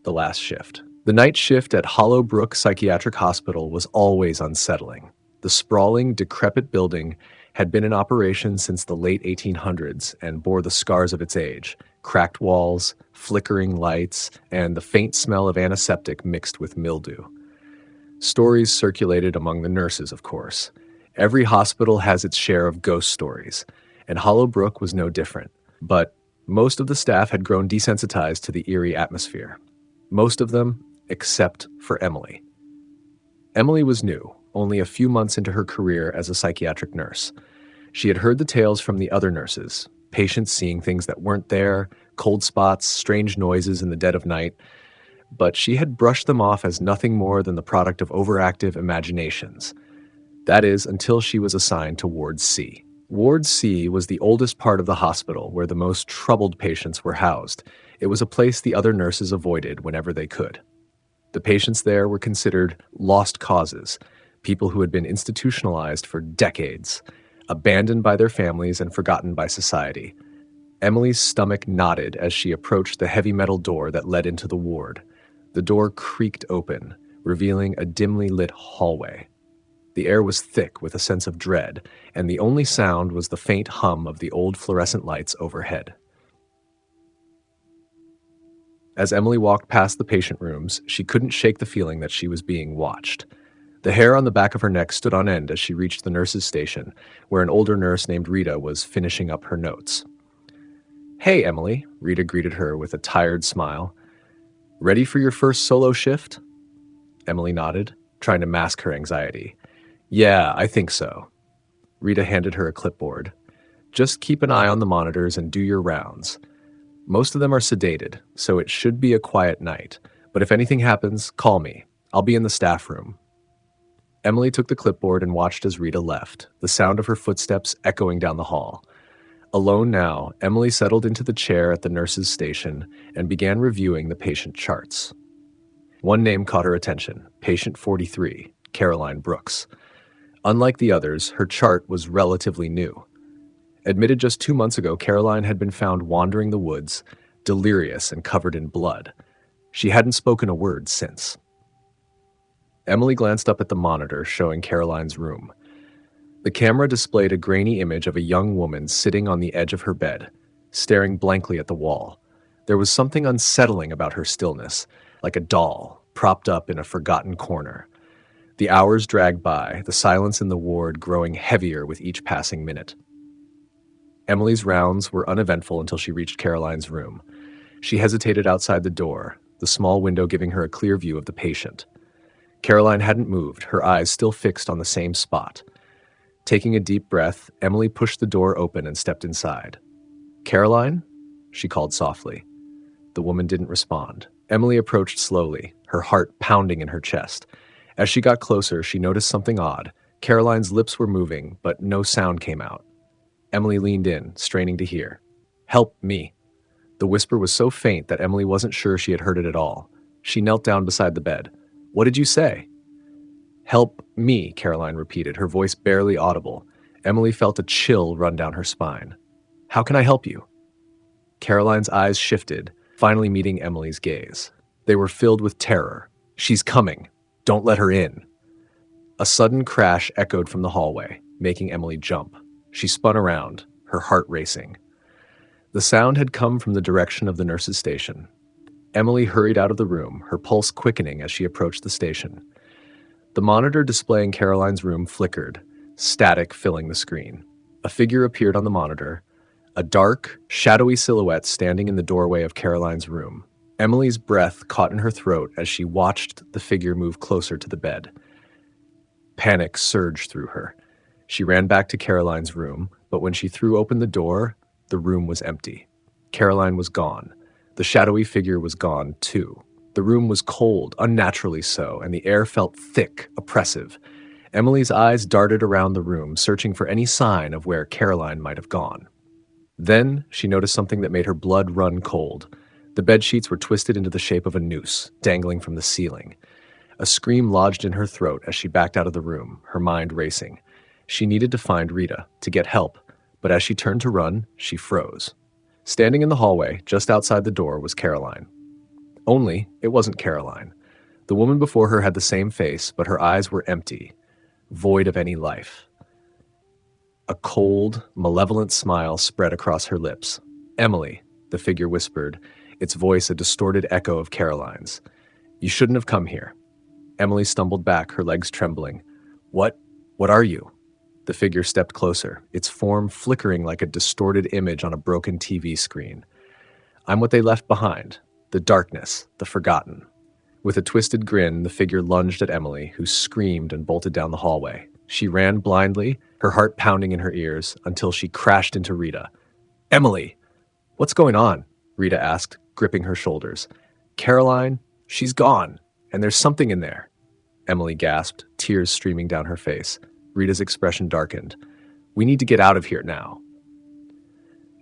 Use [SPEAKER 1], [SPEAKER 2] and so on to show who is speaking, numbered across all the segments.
[SPEAKER 1] the last shift. The night shift at Brook Psychiatric Hospital was always unsettling. The sprawling, decrepit building had been in operation since the late 1800s and bore the scars of its age: cracked walls, flickering lights, and the faint smell of antiseptic mixed with mildew. Stories circulated among the nurses, of course. Every hospital has its share of ghost stories, and Brook was no different. But most of the staff had grown desensitized to the eerie atmosphere. Most of them, except for Emily. Emily was new, only a few months into her career as a psychiatric nurse. She had heard the tales from the other nurses, patients seeing things that weren't there, cold spots, strange noises in the dead of night, but she had brushed them off as nothing more than the product of overactive imaginations. That is, until she was assigned to Ward C. Ward C was the oldest part of the hospital where the most troubled patients were housed. It was a place the other nurses avoided whenever they could. The patients there were considered lost causes, people who had been institutionalized for decades, abandoned by their families and forgotten by society. Emily's stomach knotted as she approached the heavy metal door that led into the ward. The door creaked open, revealing a dimly lit hallway. The air was thick with a sense of dread, and the only sound was the faint hum of the old fluorescent lights overhead. As Emily walked past the patient rooms, she couldn't shake the feeling that she was being watched. The hair on the back of her neck stood on end as she reached the nurse's station, where an older nurse named Rita was finishing up her notes. "Hey, Emily," Rita greeted her with a tired smile. "Ready for your first solo shift?" Emily nodded, trying to mask her anxiety. "Yeah, I think so." Rita handed her a clipboard. "Just keep an eye on the monitors and do your rounds. Most of them are sedated, so it should be a quiet night. But if anything happens, call me. I'll be in the staff room." Emily took the clipboard and watched as Rita left, the sound of her footsteps echoing down the hall. Alone now, Emily settled into the chair at the nurse's station and began reviewing the patient charts. One name caught her attention: Patient 43, Caroline Brooks. Unlike the others, her chart was relatively new. Admitted just 2 months ago, Caroline had been found wandering the woods, delirious and covered in blood. She hadn't spoken a word since. Emily glanced up at the monitor showing Caroline's room. The camera displayed a grainy image of a young woman sitting on the edge of her bed, staring blankly at the wall. There was something unsettling about her stillness, like a doll propped up in a forgotten corner. The hours dragged by, the silence in the ward growing heavier with each passing minute. Emily's rounds were uneventful until she reached Caroline's room. She hesitated outside the door, the small window giving her a clear view of the patient. Caroline hadn't moved, her eyes still fixed on the same spot. Taking a deep breath, Emily pushed the door open and stepped inside. "Caroline?" she called softly. The woman didn't respond. Emily approached slowly, her heart pounding in her chest. As she got closer, she noticed something odd. Caroline's lips were moving, but no sound came out. Emily leaned in, straining to hear. "Help me." The whisper was so faint that Emily wasn't sure she had heard it at all. She knelt down beside the bed. "What did you say?" "Help me," Caroline repeated, her voice barely audible. Emily felt a chill run down her spine. "How can I help you?" Caroline's eyes shifted, finally meeting Emily's gaze. They were filled with terror. "She's coming. Don't let her in." A sudden crash echoed from the hallway, making Emily jump. She spun around, her heart racing. The sound had come from the direction of the nurse's station. Emily hurried out of the room, her pulse quickening as she approached the station. The monitor displaying Caroline's room flickered, static filling the screen. A figure appeared on the monitor, a dark, shadowy silhouette standing in the doorway of Caroline's room. Emily's breath caught in her throat as she watched the figure move closer to the bed. Panic surged through her. She ran back to Caroline's room, but when she threw open the door, the room was empty. Caroline was gone. The shadowy figure was gone, too. The room was cold, unnaturally so, and the air felt thick, oppressive. Emily's eyes darted around the room, searching for any sign of where Caroline might have gone. Then she noticed something that made her blood run cold. The bedsheets were twisted into the shape of a noose, dangling from the ceiling. A scream lodged in her throat as she backed out of the room, her mind racing. She needed to find Rita, to get help, but as she turned to run, she froze. Standing in the hallway, just outside the door, was Caroline. Only it wasn't Caroline. The woman before her had the same face, but her eyes were empty, void of any life. A cold, malevolent smile spread across her lips. "Emily," the figure whispered, its voice a distorted echo of Caroline's. "You shouldn't have come here." Emily stumbled back, her legs trembling. What are you?" The figure stepped closer, its form flickering like a distorted image on a broken TV screen. "I'm what they left behind. The darkness, the forgotten." With a twisted grin, the figure lunged at Emily, who screamed and bolted down the hallway. She ran blindly, her heart pounding in her ears, until she crashed into Rita. "Emily!" "What's going on?" Rita asked, gripping her shoulders. "Caroline, she's gone, and there's something in there." Emily gasped, tears streaming down her face. Rita's expression darkened. "We need to get out of here now."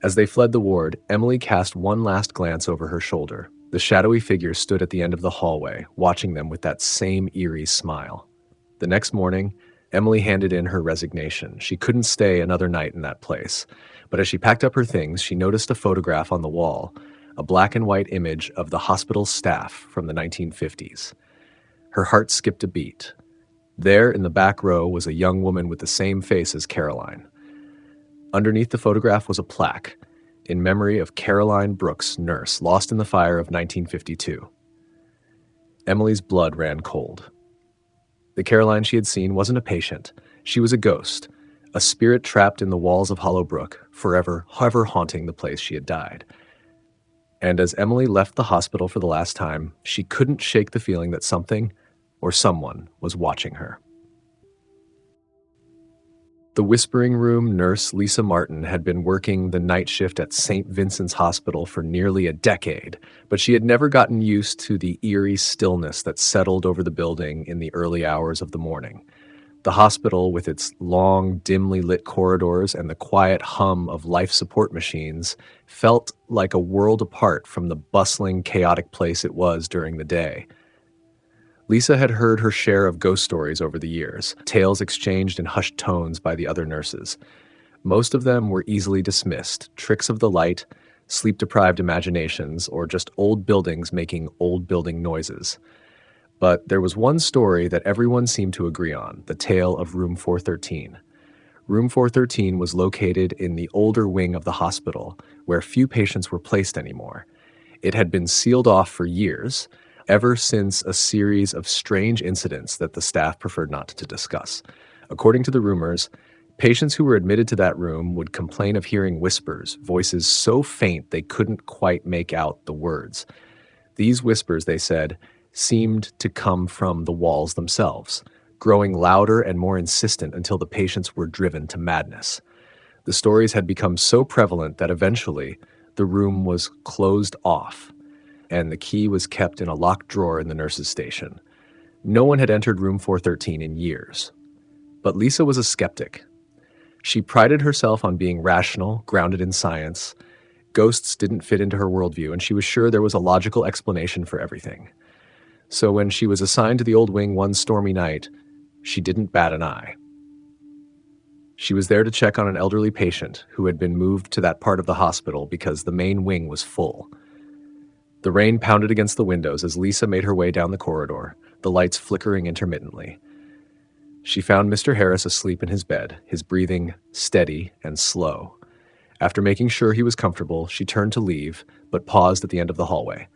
[SPEAKER 1] As they fled the ward, Emily cast one last glance over her shoulder. The shadowy figure stood at the end of the hallway, watching them with that same eerie smile. The next morning, Emily handed in her resignation. She couldn't stay another night in that place. But as she packed up her things, she noticed a photograph on the wall, a black and white image of the hospital staff from the 1950s. Her heart skipped a beat. There, in the back row, was a young woman with the same face as Caroline. Underneath the photograph was a plaque, in memory of Caroline Brooks, nurse, lost in the fire of 1952. Emily's blood ran cold. The Caroline she had seen wasn't a patient. She was a ghost, a spirit trapped in the walls of Hollow Brook, forever haunting the place she had died. And as Emily left the hospital for the last time, she couldn't shake the feeling that something or someone was watching her. The Whispering Room nurse Lisa Martin had been working the night shift at St. Vincent's Hospital for nearly a decade, but she had never gotten used to the eerie stillness that settled over the building in the early hours of the morning. The hospital, with its long, dimly lit corridors and the quiet hum of life support machines, felt like a world apart from the bustling, chaotic place it was during the day. Lisa had heard her share of ghost stories over the years, tales exchanged in hushed tones by the other nurses. Most of them were easily dismissed, tricks of the light, sleep-deprived imaginations, or just old buildings making old building noises. But there was one story that everyone seemed to agree on, the tale of Room 413. Room 413 was located in the older wing of the hospital, where few patients were placed anymore. It had been sealed off for years, ever since a series of strange incidents that the staff preferred not to discuss. According to the rumors, patients who were admitted to that room would complain of hearing whispers, voices so faint they couldn't quite make out the words. These whispers, they said, seemed to come from the walls themselves, growing louder and more insistent until the patients were driven to madness. The stories had become so prevalent that eventually the room was closed off, and the key was kept in a locked drawer in the nurse's station. No one had entered room 413 in years. But Lisa was a skeptic. She prided herself on being rational, grounded in science. Ghosts didn't fit into her worldview, and she was sure there was a logical explanation for everything. So when she was assigned to the old wing one stormy night, she didn't bat an eye. She was there to check on an elderly patient who had been moved to that part of the hospital because the main wing was full. The rain pounded against the windows as Lisa made her way down the corridor, the lights flickering intermittently. She found Mr. Harris asleep in his bed, his breathing steady and slow. After making sure he was comfortable, she turned to leave, but paused at the end of the hallway.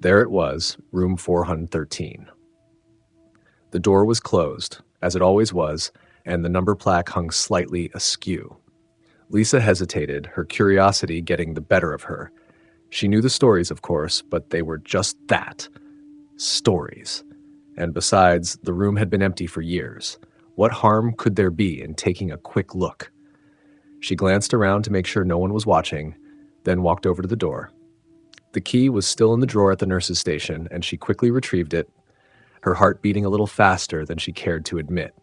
[SPEAKER 1] There it was, room 413. The door was closed, as it always was, and the number plaque hung slightly askew. Lisa hesitated, her curiosity getting the better of her. She knew the stories, of course, but they were just that. Stories. And besides, the room had been empty for years. What harm could there be in taking a quick look? She glanced around to make sure no one was watching, then walked over to the door. The key was still in the drawer at the nurse's station, and she quickly retrieved it, her heart beating a little faster than she cared to admit.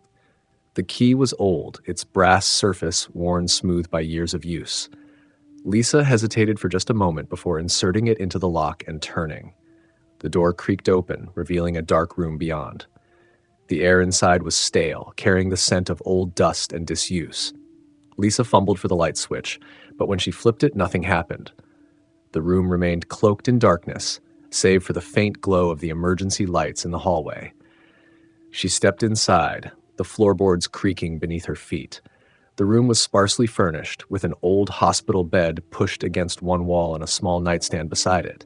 [SPEAKER 1] The key was old, its brass surface worn smooth by years of use. Lisa hesitated for just a moment before inserting it into the lock and turning. The door creaked open, revealing a dark room beyond. The air inside was stale, carrying the scent of old dust and disuse. Lisa fumbled for the light switch, but when she flipped it, nothing happened. The room remained cloaked in darkness, save for the faint glow of the emergency lights in the hallway. She stepped inside, the floorboards creaking beneath her feet. The room was sparsely furnished, with an old hospital bed pushed against one wall and a small nightstand beside it.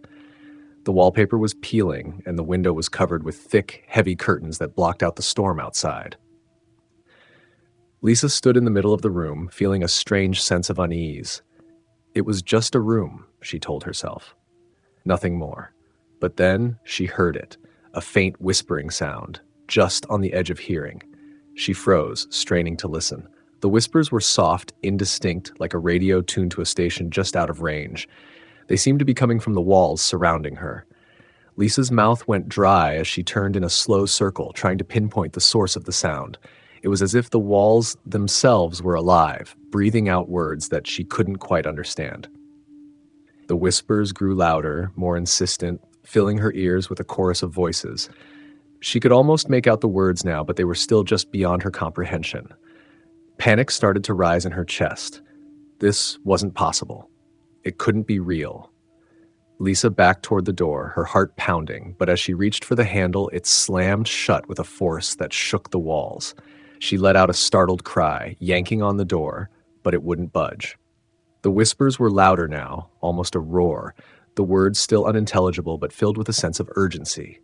[SPEAKER 1] The wallpaper was peeling, and the window was covered with thick, heavy curtains that blocked out the storm outside. Lisa stood in the middle of the room, feeling a strange sense of unease. It was just a room, she told herself. Nothing more. But then she heard it, a faint whispering sound, just on the edge of hearing. She froze, straining to listen. The whispers were soft, indistinct, like a radio tuned to a station just out of range. They seemed to be coming from the walls surrounding her. Lisa's mouth went dry as she turned in a slow circle, trying to pinpoint the source of the sound. It was as if the walls themselves were alive, breathing out words that she couldn't quite understand. The whispers grew louder, more insistent, filling her ears with a chorus of voices. She could almost make out the words now, but they were still just beyond her comprehension. Panic started to rise in her chest. This wasn't possible. It couldn't be real. Lisa backed toward the door, her heart pounding, but as she reached for the handle, it slammed shut with a force that shook the walls. She let out a startled cry, yanking on the door, but it wouldn't budge. The whispers were louder now, almost a roar, the words still unintelligible but filled with a sense of urgency.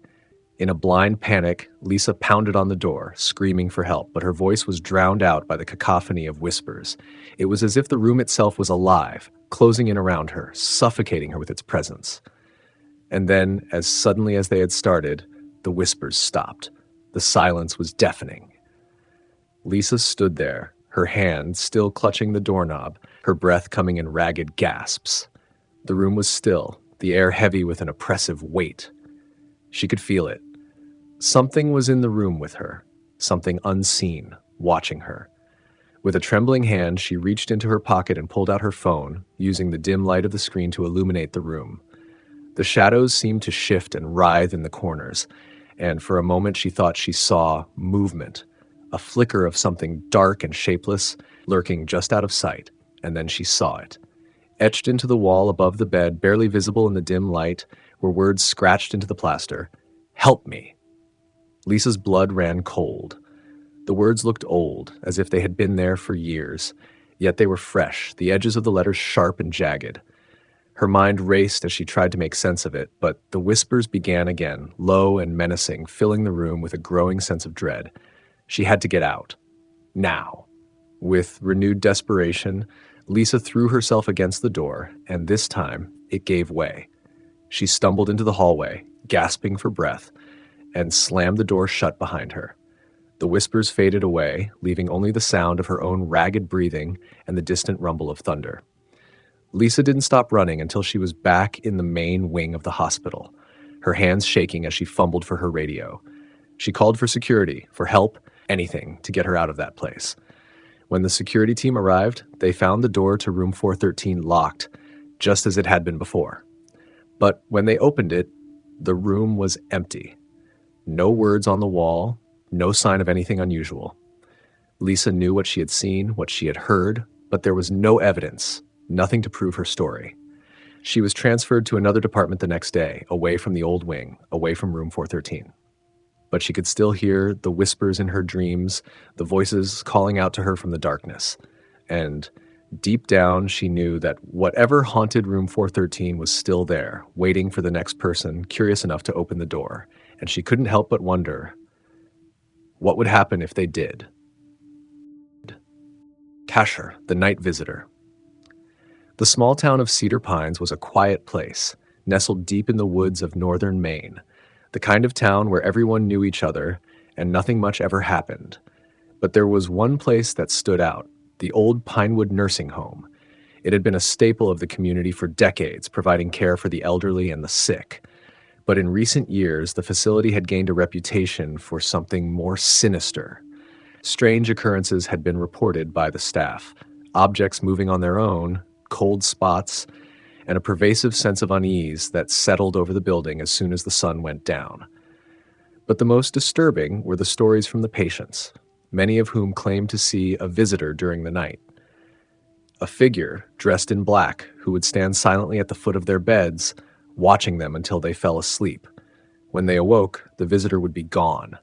[SPEAKER 1] In a blind panic, Lisa pounded on the door, screaming for help, but her voice was drowned out by the cacophony of whispers. It was as if the room itself was alive, closing in around her, suffocating her with its presence. And then, as suddenly as they had started, the whispers stopped. The silence was deafening. Lisa stood there, her hand still clutching the doorknob, her breath coming in ragged gasps. The room was still, the air heavy with an oppressive weight. She could feel it. Something was in the room with her, something unseen, watching her. With a trembling hand, she reached into her pocket and pulled out her phone, using the dim light of the screen to illuminate the room. The shadows seemed to shift and writhe in the corners, and for a moment she thought she saw movement, a flicker of something dark and shapeless, lurking just out of sight, and then she saw it. Etched into the wall above the bed, barely visible in the dim light, were words scratched into the plaster. "Help me." Lisa's blood ran cold. The words looked old, as if they had been there for years, yet they were fresh, the edges of the letters sharp and jagged. Her mind raced as she tried to make sense of it, but the whispers began again, low and menacing, filling the room with a growing sense of dread. She had to get out. Now. With renewed desperation, Lisa threw herself against the door, and this time it gave way. She stumbled into the hallway, gasping for breath, and slammed the door shut behind her. The whispers faded away, leaving only the sound of her own ragged breathing and the distant rumble of thunder. Lisa didn't stop running until she was back in the main wing of the hospital, her hands shaking as she fumbled for her radio. She called for security, for help, anything to get her out of that place. When the security team arrived, they found the door to room 413 locked, just as it had been before. But when they opened it, the room was empty. No words on the wall, no sign of anything unusual. Lisa knew what she had seen, what she had heard, but there was no evidence, nothing to prove her story. She was transferred to another department the next day, away from the old wing, away from room 413. But she could still hear the whispers in her dreams, the voices calling out to her from the darkness. And deep down, she knew that whatever haunted room 413 was still there, waiting for the next person curious enough to open the door. And she couldn't help but wonder, what would happen if they did? Casher, the night visitor. The small town of Cedar Pines was a quiet place, nestled deep in the woods of northern Maine, the kind of town where everyone knew each other and nothing much ever happened. But there was one place that stood out, the old Pinewood Nursing Home. It had been a staple of the community for decades, providing care for the elderly and the sick. But in recent years, the facility had gained a reputation for something more sinister. Strange occurrences had been reported by the staff, objects moving on their own, cold spots, and a pervasive sense of unease that settled over the building as soon as the sun went down. But the most disturbing were the stories from the patients, many of whom claimed to see a visitor during the night. A figure, dressed in black, who would stand silently at the foot of their beds, watching them until they fell asleep. When they awoke, the visitor would be gone.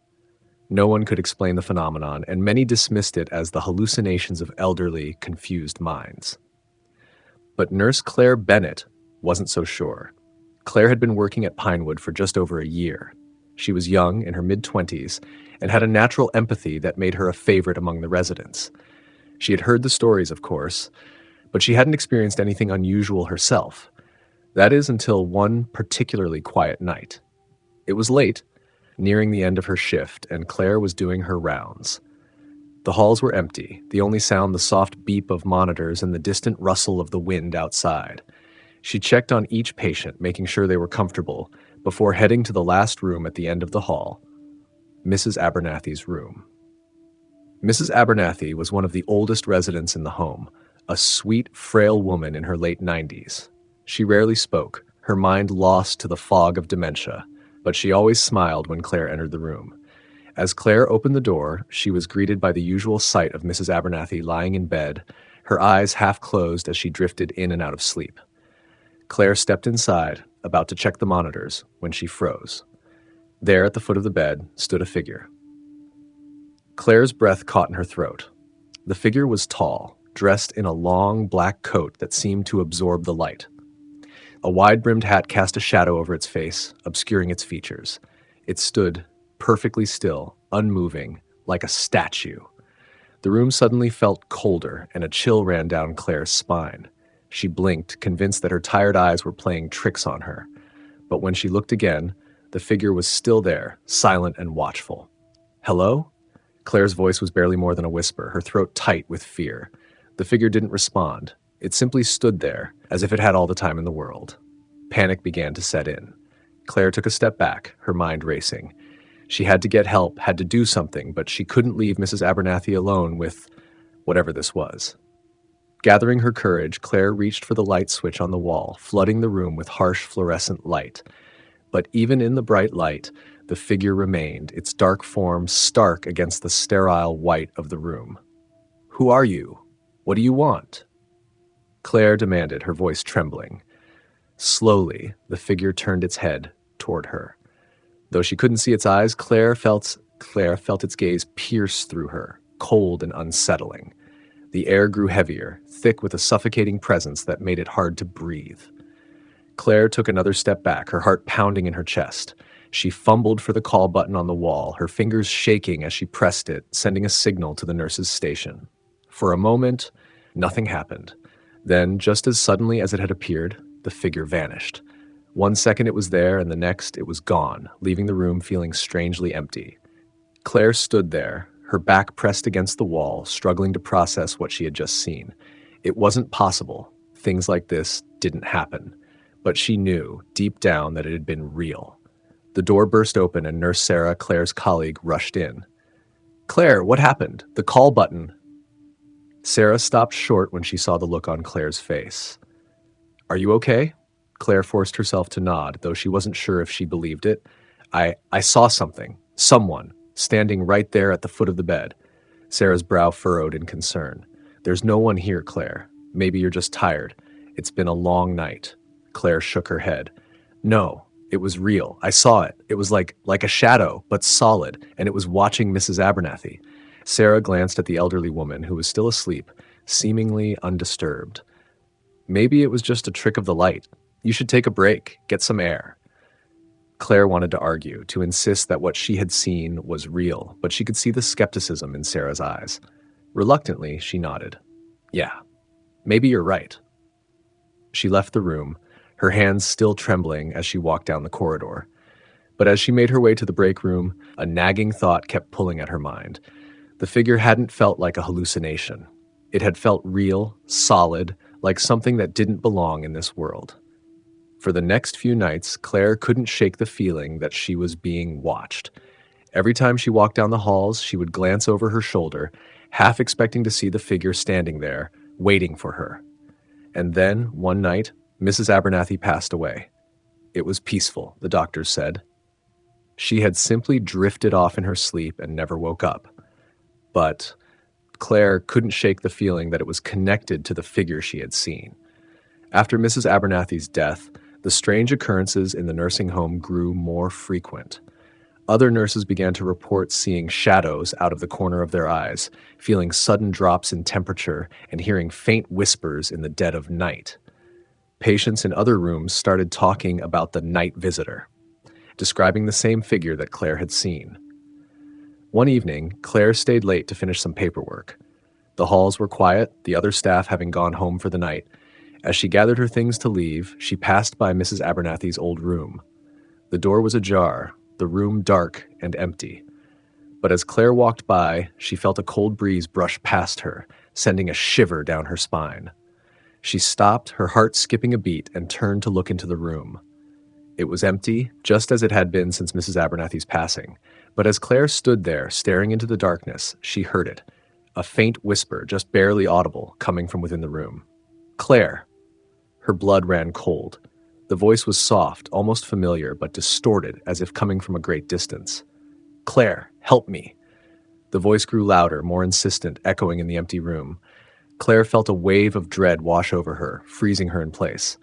[SPEAKER 1] No one could explain the phenomenon, and many dismissed it as the hallucinations of elderly, confused minds. But Nurse Claire Bennett wasn't so sure. Claire had been working at Pinewood for just over a year. She was young, in her mid-20s, and had a natural empathy that made her a favorite among the residents. She had heard the stories, of course, but she hadn't experienced anything unusual herself. That is until one particularly quiet night. It was late, nearing the end of her shift, and Claire was doing her rounds. The halls were empty, the only sound the soft beep of monitors and the distant rustle of the wind outside. She checked on each patient, making sure they were comfortable, before heading to the last room at the end of the hall, Mrs. Abernathy's room. Mrs. Abernathy was one of the oldest residents in the home, a sweet, frail woman in her late 90s. She rarely spoke, her mind lost to the fog of dementia, but she always smiled when Claire entered the room. As Claire opened the door, she was greeted by the usual sight of Mrs. Abernathy lying in bed, her eyes half closed as she drifted in and out of sleep. Claire stepped inside, about to check the monitors, when she froze. There at the foot of the bed stood a figure. Claire's breath caught in her throat. The figure was tall, dressed in a long black coat that seemed to absorb the light. A wide-brimmed hat cast a shadow over its face, obscuring its features. It stood perfectly still, unmoving, like a statue. The room suddenly felt colder, and a chill ran down Claire's spine. She blinked, convinced that her tired eyes were playing tricks on her. But when she looked again, the figure was still there, silent and watchful. "Hello?" Claire's voice was barely more than a whisper, her throat tight with fear. The figure didn't respond. It simply stood there, as if it had all the time in the world. Panic began to set in. Claire took a step back, her mind racing. She had to get help, had to do something, but she couldn't leave Mrs. Abernathy alone with whatever this was. Gathering her courage, Claire reached for the light switch on the wall, flooding the room with harsh fluorescent light. But even in the bright light, the figure remained, its dark form stark against the sterile white of the room. "Who are you? What do you want?" Claire demanded, her voice trembling. Slowly, the figure turned its head toward her. Though she couldn't see its eyes, Claire felt its gaze pierce through her, cold and unsettling. The air grew heavier, thick with a suffocating presence that made it hard to breathe. Claire took another step back, her heart pounding in her chest. She fumbled for the call button on the wall, her fingers shaking as she pressed it, sending a signal to the nurse's station. For a moment, nothing happened. Then, just as suddenly as it had appeared, the figure vanished. 1 second it was there, and the next it was gone, leaving the room feeling strangely empty. Claire stood there, her back pressed against the wall, struggling to process what she had just seen. It wasn't possible. Things like this didn't happen. But she knew, deep down, that it had been real. The door burst open and Nurse Sarah, Claire's colleague, rushed in. "Claire, what happened? The call button." Sarah stopped short when she saw the look on Claire's face. "Are you okay?" Claire forced herself to nod, though she wasn't sure if she believed it. I saw something. Someone. Standing right there at the foot of the bed." Sarah's brow furrowed in concern. "There's no one here, Claire. Maybe you're just tired. It's been a long night." Claire shook her head. "No, it was real. I saw it. It was like a shadow, but solid, and it was watching Mrs. Abernathy." Sarah glanced at the elderly woman, who was still asleep, seemingly undisturbed. "Maybe it was just a trick of the light. You should take a break, get some air." Claire wanted to argue, to insist that what she had seen was real, but she could see the skepticism in Sarah's eyes. Reluctantly, she nodded. "Yeah, maybe you're right." She left the room, her hands still trembling as she walked down the corridor. But as she made her way to the break room, a nagging thought kept pulling at her mind. The figure hadn't felt like a hallucination. It had felt real, solid, like something that didn't belong in this world. For the next few nights, Claire couldn't shake the feeling that she was being watched. Every time she walked down the halls, she would glance over her shoulder, half expecting to see the figure standing there, waiting for her. And then, one night, Mrs. Abernathy passed away. It was peaceful, the doctors said. She had simply drifted off in her sleep and never woke up. But Claire couldn't shake the feeling that it was connected to the figure she had seen. After Mrs. Abernathy's death, The strange occurrences in the nursing home grew more frequent. Other nurses began to report seeing shadows out of the corner of their eyes, feeling sudden drops in temperature, and hearing faint whispers in the dead of night. Patients in other rooms started talking about the night visitor, describing the same figure that Claire had seen. One evening, Claire stayed late to finish some paperwork. The halls were quiet, the other staff having gone home for the night. As she gathered her things to leave, she passed by Mrs. Abernathy's old room. The door was ajar, the room dark and empty. But as Claire walked by, she felt a cold breeze brush past her, sending a shiver down her spine. She stopped, her heart skipping a beat, and turned to look into the room. It was empty, just as it had been since Mrs. Abernathy's passing. But as Claire stood there, staring into the darkness, she heard it. A faint whisper, just barely audible, coming from within the room. "Claire." Her blood ran cold. The voice was soft, almost familiar, but distorted, as if coming from a great distance. "Claire, help me." The voice grew louder, more insistent, echoing in the empty room. Claire felt a wave of dread wash over her, freezing her in place.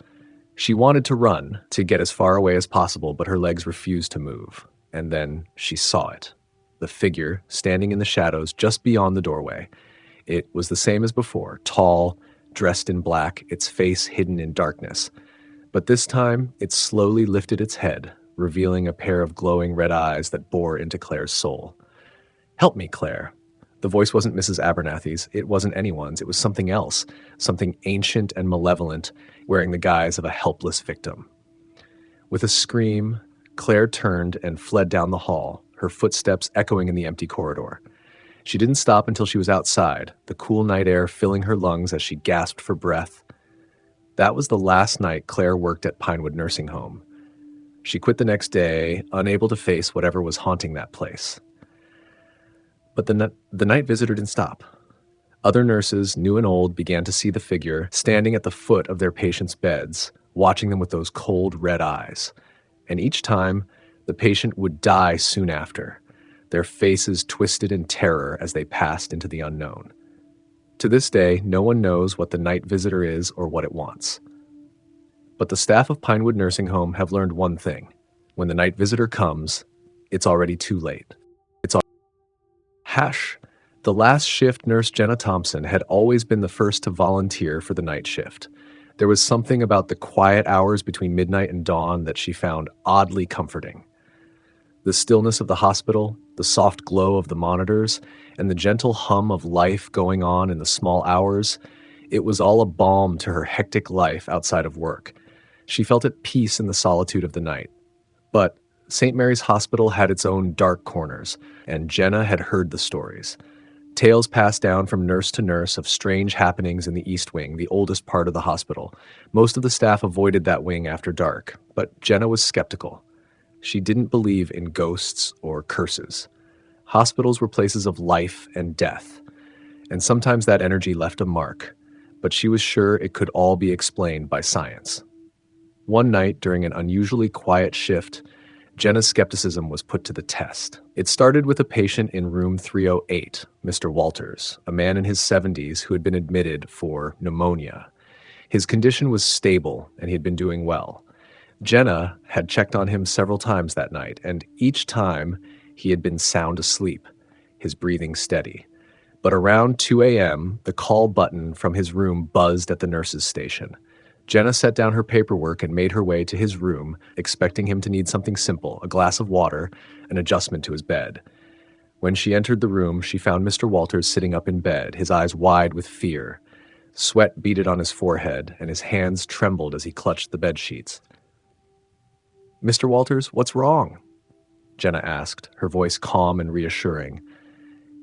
[SPEAKER 1] She wanted to run, to get as far away as possible, but her legs refused to move. And then she saw it. The figure, standing in the shadows just beyond the doorway. It was the same as before, tall, dressed in black, its face hidden in darkness. But this time, it slowly lifted its head, revealing a pair of glowing red eyes that bore into Claire's soul. "Help me, Claire." The voice wasn't Mrs. Abernathy's, it wasn't anyone's, it was something else, something ancient and malevolent, wearing the guise of a helpless victim. With a scream, Claire turned and fled down the hall, her footsteps echoing in the empty corridor. She didn't stop until she was outside, the cool night air filling her lungs as she gasped for breath. That was the last night Claire worked at Pinewood Nursing Home. She quit the next day, unable to face whatever was haunting that place. But the night visitor didn't stop. Other nurses, new and old, began to see the figure standing at the foot of their patients' beds, watching them with those cold red eyes. And each time, the patient would die soon after, their faces twisted in terror as they passed into the unknown. To this day, no one knows what the night visitor is or what it wants. But the staff of Pinewood Nursing Home have learned one thing. When the night visitor comes, it's already too late. The last shift nurse Jenna Thompson had always been the first to volunteer for the night shift. There was something about the quiet hours between midnight and dawn that she found oddly comforting. The stillness of the hospital, the soft glow of the monitors, and the gentle hum of life going on in the small hours, it was all a balm to her hectic life outside of work. She felt at peace in the solitude of the night. But St. Mary's Hospital had its own dark corners, and Jenna had heard the stories. Tales passed down from nurse to nurse of strange happenings in the East Wing, the oldest part of the hospital. Most of the staff avoided that wing after dark, but Jenna was skeptical. She didn't believe in ghosts or curses. Hospitals were places of life and death, and sometimes that energy left a mark, but she was sure it could all be explained by science. One night, during an unusually quiet shift, Jenna's skepticism was put to the test. It started with a patient in room 308, Mr. Walters, a man in his 70s who had been admitted for pneumonia. His condition was stable, and he had been doing well. Jenna had checked on him several times that night, and each time he had been sound asleep, his breathing steady. But around 2 a.m., the call button from his room buzzed at the nurse's station. Jenna set down her paperwork and made her way to his room, expecting him to need something simple, a glass of water, an adjustment to his bed. When she entered the room, she found Mr. Walters sitting up in bed, his eyes wide with fear. Sweat beaded on his forehead, and his hands trembled as he clutched the bedsheets. "Mr. Walters, what's wrong?" Jenna asked, her voice calm and reassuring.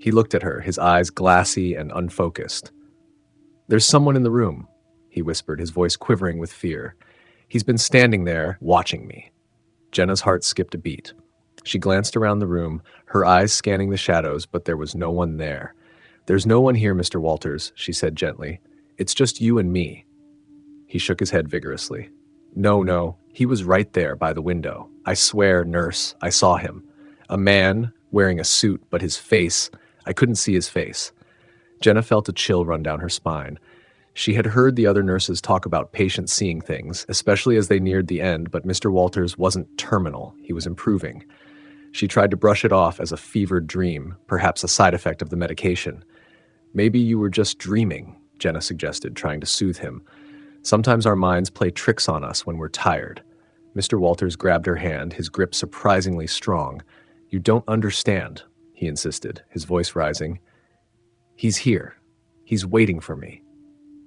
[SPEAKER 1] He looked at her, his eyes glassy and unfocused. "There's someone in the room," he whispered, his voice quivering with fear. "He's been standing there, watching me." Jenna's heart skipped a beat. She glanced around the room, her eyes scanning the shadows, but there was no one there. "There's no one here, Mr. Walters," she said gently. "It's just you and me." He shook his head vigorously. No, he was right there by the window. I swear, nurse, I saw him. A man, wearing a suit, but his face, I couldn't see his face." Jenna felt a chill run down her spine. She had heard the other nurses talk about patients seeing things, especially as they neared the end, but Mr. Walters wasn't terminal. He was improving. She tried to brush it off as a fevered dream, perhaps a side effect of the medication. "Maybe you were just dreaming," Jenna suggested, trying to soothe him. "Sometimes our minds play tricks on us when we're tired." Mr. Walters grabbed her hand, his grip surprisingly strong. "You don't understand," he insisted, his voice rising. "He's here. He's waiting for me."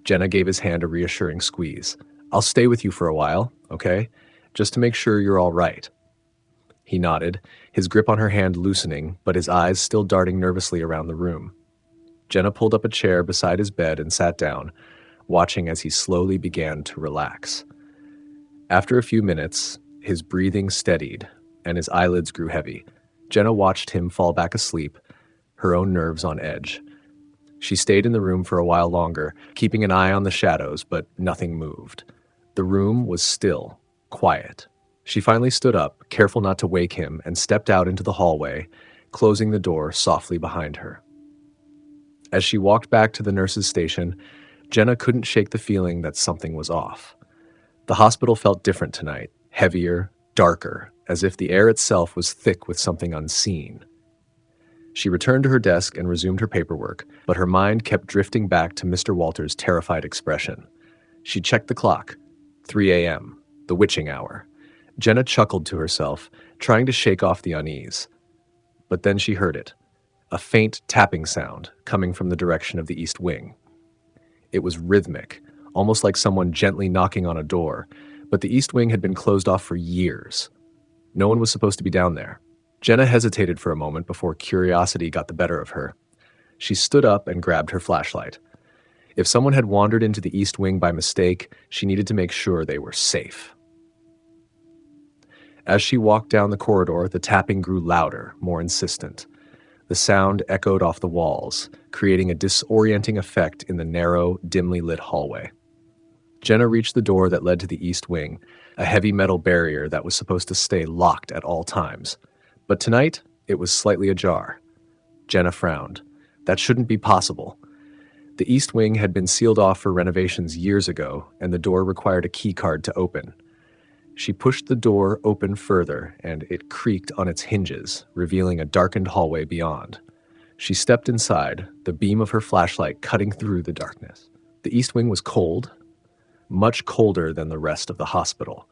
[SPEAKER 1] Jenna gave his hand a reassuring squeeze. "I'll stay with you for a while, okay? Just to make sure you're all right." He nodded, his grip on her hand loosening, but his eyes still darting nervously around the room. Jenna pulled up a chair beside his bed and sat down, watching as he slowly began to relax. After a few minutes, his breathing steadied, and his eyelids grew heavy. Jenna watched him fall back asleep, her own nerves on edge. She stayed in the room for a while longer, keeping an eye on the shadows, but nothing moved. The room was still, quiet. She finally stood up, careful not to wake him, and stepped out into the hallway, closing the door softly behind her. As she walked back to the nurse's station, Jenna couldn't shake the feeling that something was off. The hospital felt different tonight, heavier, darker, as if the air itself was thick with something unseen. She returned to her desk and resumed her paperwork, but her mind kept drifting back to Mr. Walters' terrified expression. She checked the clock. 3 a.m., the witching hour. Jenna chuckled to herself, trying to shake off the unease. But then she heard it, a faint tapping sound coming from the direction of the east wing. It was rhythmic, almost like someone gently knocking on a door, but the east wing had been closed off for years. No one was supposed to be down there. Jenna hesitated for a moment before curiosity got the better of her. She stood up and grabbed her flashlight. If someone had wandered into the east wing by mistake, she needed to make sure they were safe. As she walked down the corridor, the tapping grew louder, more insistent. The sound echoed off the walls, creating a disorienting effect in the narrow, dimly lit hallway. Jenna reached the door that led to the east wing, a heavy metal barrier that was supposed to stay locked at all times. But tonight, it was slightly ajar. Jenna frowned. That shouldn't be possible. The east wing had been sealed off for renovations years ago, and the door required a key card to open. She pushed the door open further, and it creaked on its hinges, revealing a darkened hallway beyond. She stepped inside, the beam of her flashlight cutting through the darkness. The east wing was cold, much colder than the rest of the hospital.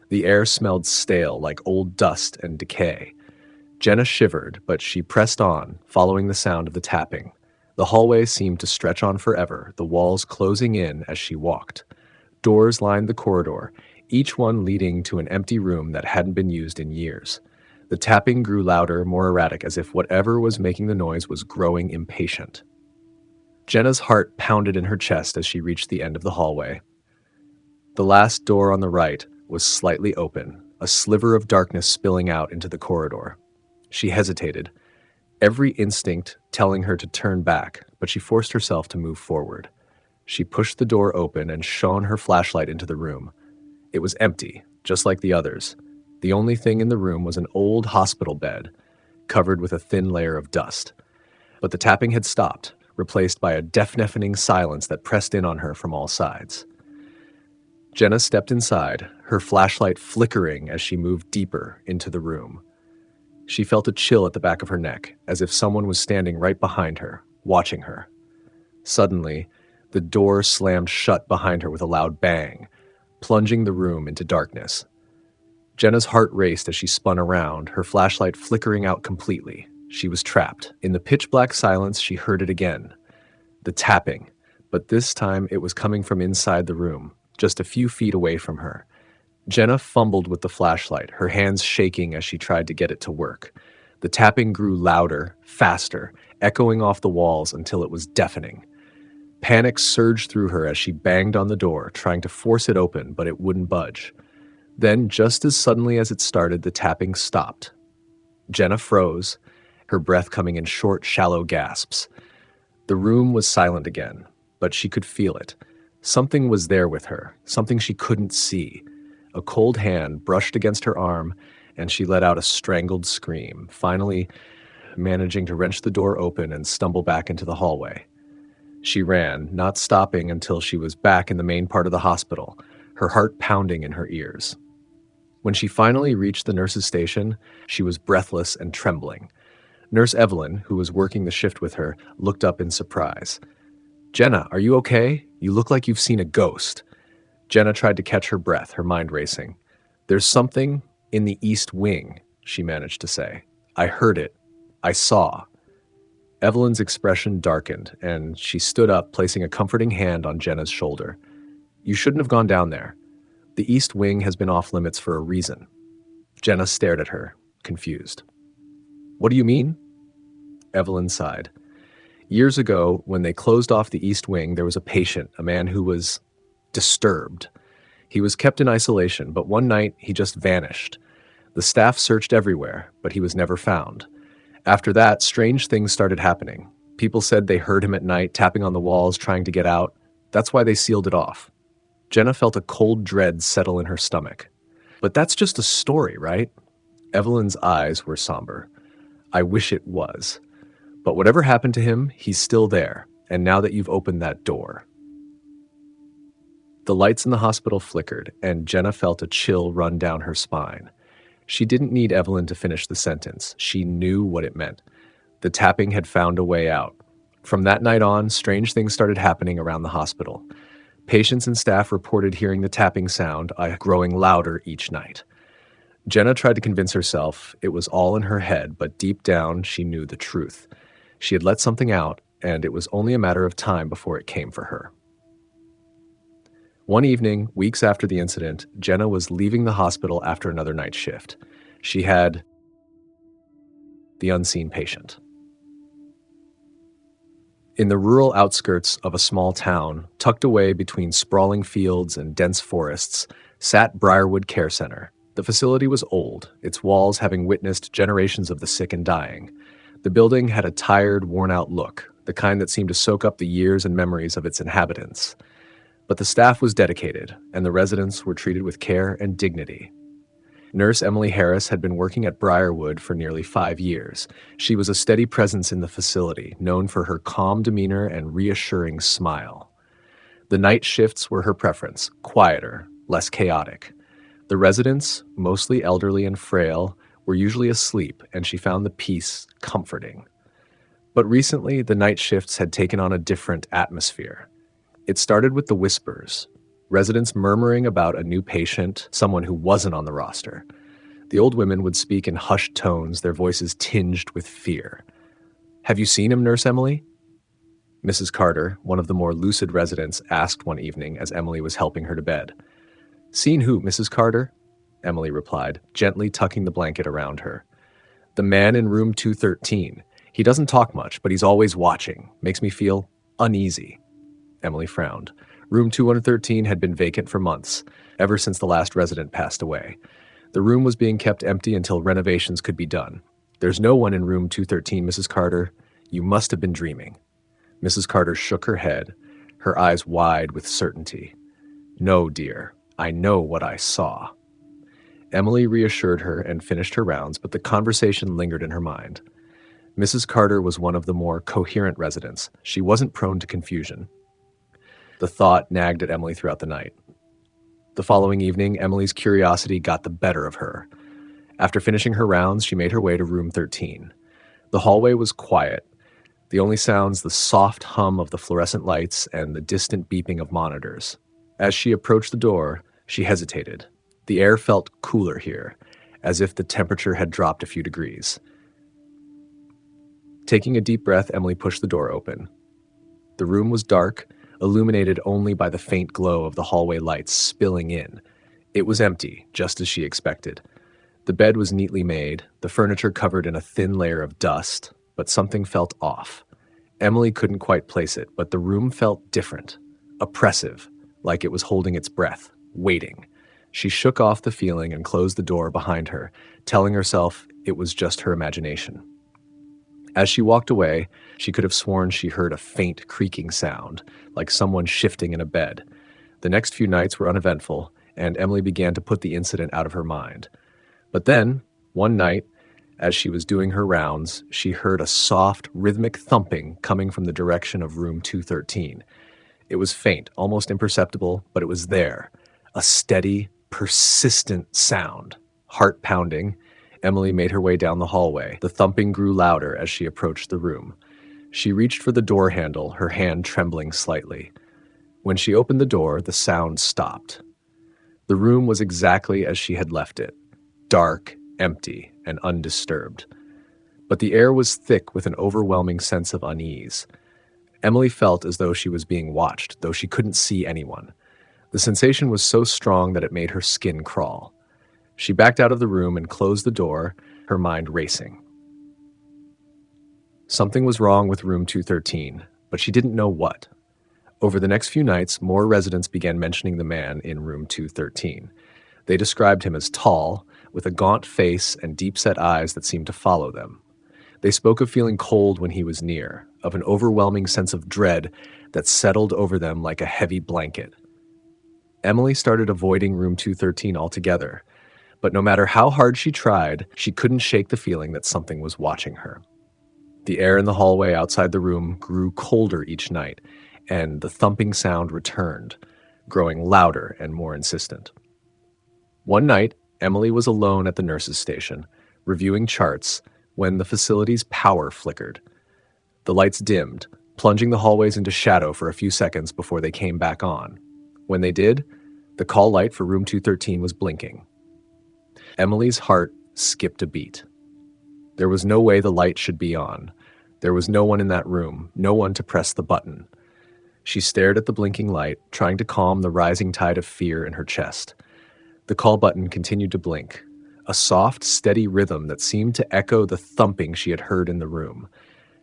[SPEAKER 1] The air smelled stale, like old dust and decay. Jenna shivered, but she pressed on, following the sound of the tapping. The hallway seemed to stretch on forever, the walls closing in as she walked. Doors lined the corridor, each one leading to an empty room that hadn't been used in years. The tapping grew louder, more erratic, as if whatever was making the noise was growing impatient. Jenna's heart pounded in her chest as she reached the end of the hallway. The last door on the right was slightly open, a sliver of darkness spilling out into the corridor. She hesitated, every instinct telling her to turn back, but she forced herself to move forward. She pushed the door open and shone her flashlight into the room. It was empty, just like the others. The only thing in the room was an old hospital bed, covered with a thin layer of dust. But the tapping had stopped, replaced by a deafening silence that pressed in on her from all sides. Jenna stepped inside, her flashlight flickering as she moved deeper into the room. She felt a chill at the back of her neck, as if someone was standing right behind her, watching her. Suddenly, the door slammed shut behind her with a loud bang, plunging the room into darkness. Jenna's heart raced as she spun around, her flashlight flickering out completely. She was trapped. In the pitch-black silence, she heard it again. The tapping, but this time it was coming from inside the room, just a few feet away from her. Jenna fumbled with the flashlight, her hands shaking as she tried to get it to work. The tapping grew louder, faster, echoing off the walls until it was deafening. Panic surged through her as she banged on the door, trying to force it open, but it wouldn't budge. Then, just as suddenly as it started, the tapping stopped. Jenna froze, her breath coming in short, shallow gasps. The room was silent again, but she could feel it. Something was there with her, something she couldn't see. A cold hand brushed against her arm, and she let out a strangled scream, finally managing to wrench the door open and stumble back into the hallway. She ran, not stopping until she was back in the main part of the hospital, her heart pounding in her ears. When she finally reached the nurse's station, she was breathless and trembling. Nurse Evelyn, who was working the shift with her, looked up in surprise. "Jenna, are you okay? You look like you've seen a ghost." Jenna tried to catch her breath, her mind racing. "There's something in the east wing," she managed to say. "I heard it. I saw." Evelyn's expression darkened, and she stood up, placing a comforting hand on Jenna's shoulder. "You shouldn't have gone down there. The east wing has been off limits for a reason." Jenna stared at her, confused. "What do you mean?" Evelyn sighed. "Years ago, when they closed off the east wing, there was a patient, a man who was disturbed. He was kept in isolation, but one night he just vanished. The staff searched everywhere, but he was never found. After that, strange things started happening. People said they heard him at night, tapping on the walls, trying to get out. That's why they sealed it off." Jenna felt a cold dread settle in her stomach. "But that's just a story, right?" Evelyn's eyes were somber. "I wish it was. But whatever happened to him, he's still there, and now that you've opened that door." The lights in the hospital flickered, and Jenna felt a chill run down her spine. She didn't need Evelyn to finish the sentence. She knew what it meant. The tapping had found a way out. From that night on, strange things started happening around the hospital. Patients and staff reported hearing the tapping sound, growing louder each night. Jenna tried to convince herself it was all in her head, but deep down she knew the truth. She had let something out, and it was only a matter of time before it came for her. One evening, weeks after the incident, Jenna was leaving the hospital after another night shift. She had the unseen patient. In the rural outskirts of a small town, tucked away between sprawling fields and dense forests, sat Briarwood Care Center. The facility was old, its walls having witnessed generations of the sick and dying. The building had a tired, worn-out look, the kind that seemed to soak up the years and memories of its inhabitants. But the staff was dedicated, and the residents were treated with care and dignity. Nurse Emily Harris had been working at Briarwood for nearly 5 years. She was a steady presence in the facility, known for her calm demeanor and reassuring smile. The night shifts were her preference, quieter, less chaotic. The residents, mostly elderly and frail, were usually asleep, and she found the peace comforting. But recently, the night shifts had taken on a different atmosphere. It started with the whispers, residents murmuring about a new patient, someone who wasn't on the roster. The old women would speak in hushed tones, their voices tinged with fear. "Have you seen him, Nurse Emily?" Mrs. Carter, one of the more lucid residents, asked one evening as Emily was helping her to bed. "Seen who, Mrs. Carter?" Emily replied, gently tucking the blanket around her. "The man in room 213. He doesn't talk much, but he's always watching. Makes me feel uneasy." Emily frowned. Room 213 had been vacant for months, ever since the last resident passed away. The room was being kept empty until renovations could be done. "There's no one in room 213, Mrs. Carter. You must have been dreaming." Mrs. Carter shook her head, her eyes wide with certainty. "No, dear. I know what I saw." Emily reassured her and finished her rounds, but the conversation lingered in her mind. Mrs. Carter was one of the more coherent residents. She wasn't prone to confusion. The thought nagged at Emily throughout the night. The following evening, Emily's curiosity got the better of her. After finishing her rounds, she made her way to room 13. The hallway was quiet. The only sounds the soft hum of the fluorescent lights and the distant beeping of monitors. As she approached the door, she hesitated. The air felt cooler here, as if the temperature had dropped a few degrees. Taking a deep breath, Emily pushed the door open. The room was dark, illuminated only by the faint glow of the hallway lights spilling in. It was empty, just as she expected. The bed was neatly made, the furniture covered in a thin layer of dust, but something felt off. Emily couldn't quite place it, but the room felt different, oppressive, like it was holding its breath, waiting. She shook off the feeling and closed the door behind her, telling herself it was just her imagination. As she walked away, she could have sworn she heard a faint creaking sound, like someone shifting in a bed. The next few nights were uneventful, and Emily began to put the incident out of her mind. But then, one night, As she was doing her rounds, she heard a soft, rhythmic thumping coming from the direction of room 213. It was faint, almost imperceptible, but it was there. A steady, persistent sound. Heart pounding, Emily made her way down the hallway. The thumping grew louder as she approached the room. She reached for the door handle, her hand trembling slightly. When she opened the door, the sound stopped. The room was exactly as she had left it, dark, empty, and undisturbed. But the air was thick with an overwhelming sense of unease. Emily felt as though she was being watched, though she couldn't see anyone. The sensation was so strong that it made her skin crawl. She backed out of the room and closed the door, her mind racing. Something was wrong with room 213, but she didn't know what. Over the next few nights, more residents began mentioning the man in room 213. They described him as tall, with a gaunt face and deep-set eyes that seemed to follow them. They spoke of feeling cold when he was near, of an overwhelming sense of dread that settled over them like a heavy blanket. Emily started avoiding room 213 altogether, but no matter how hard she tried, she couldn't shake the feeling that something was watching her. The air in the hallway outside the room grew colder each night, and the thumping sound returned, growing louder and more insistent. One night, Emily was alone at the nurse's station, reviewing charts, when the facility's power flickered. The lights dimmed, plunging the hallways into shadow for a few seconds before they came back on. When they did, the call light for room 213 was blinking. Emily's heart skipped a beat. There was no way the light should be on. There was no one in that room, no one to press the button. She stared at the blinking light, trying to calm the rising tide of fear in her chest. The call button continued to blink, a soft, steady rhythm that seemed to echo the thumping she had heard in the room.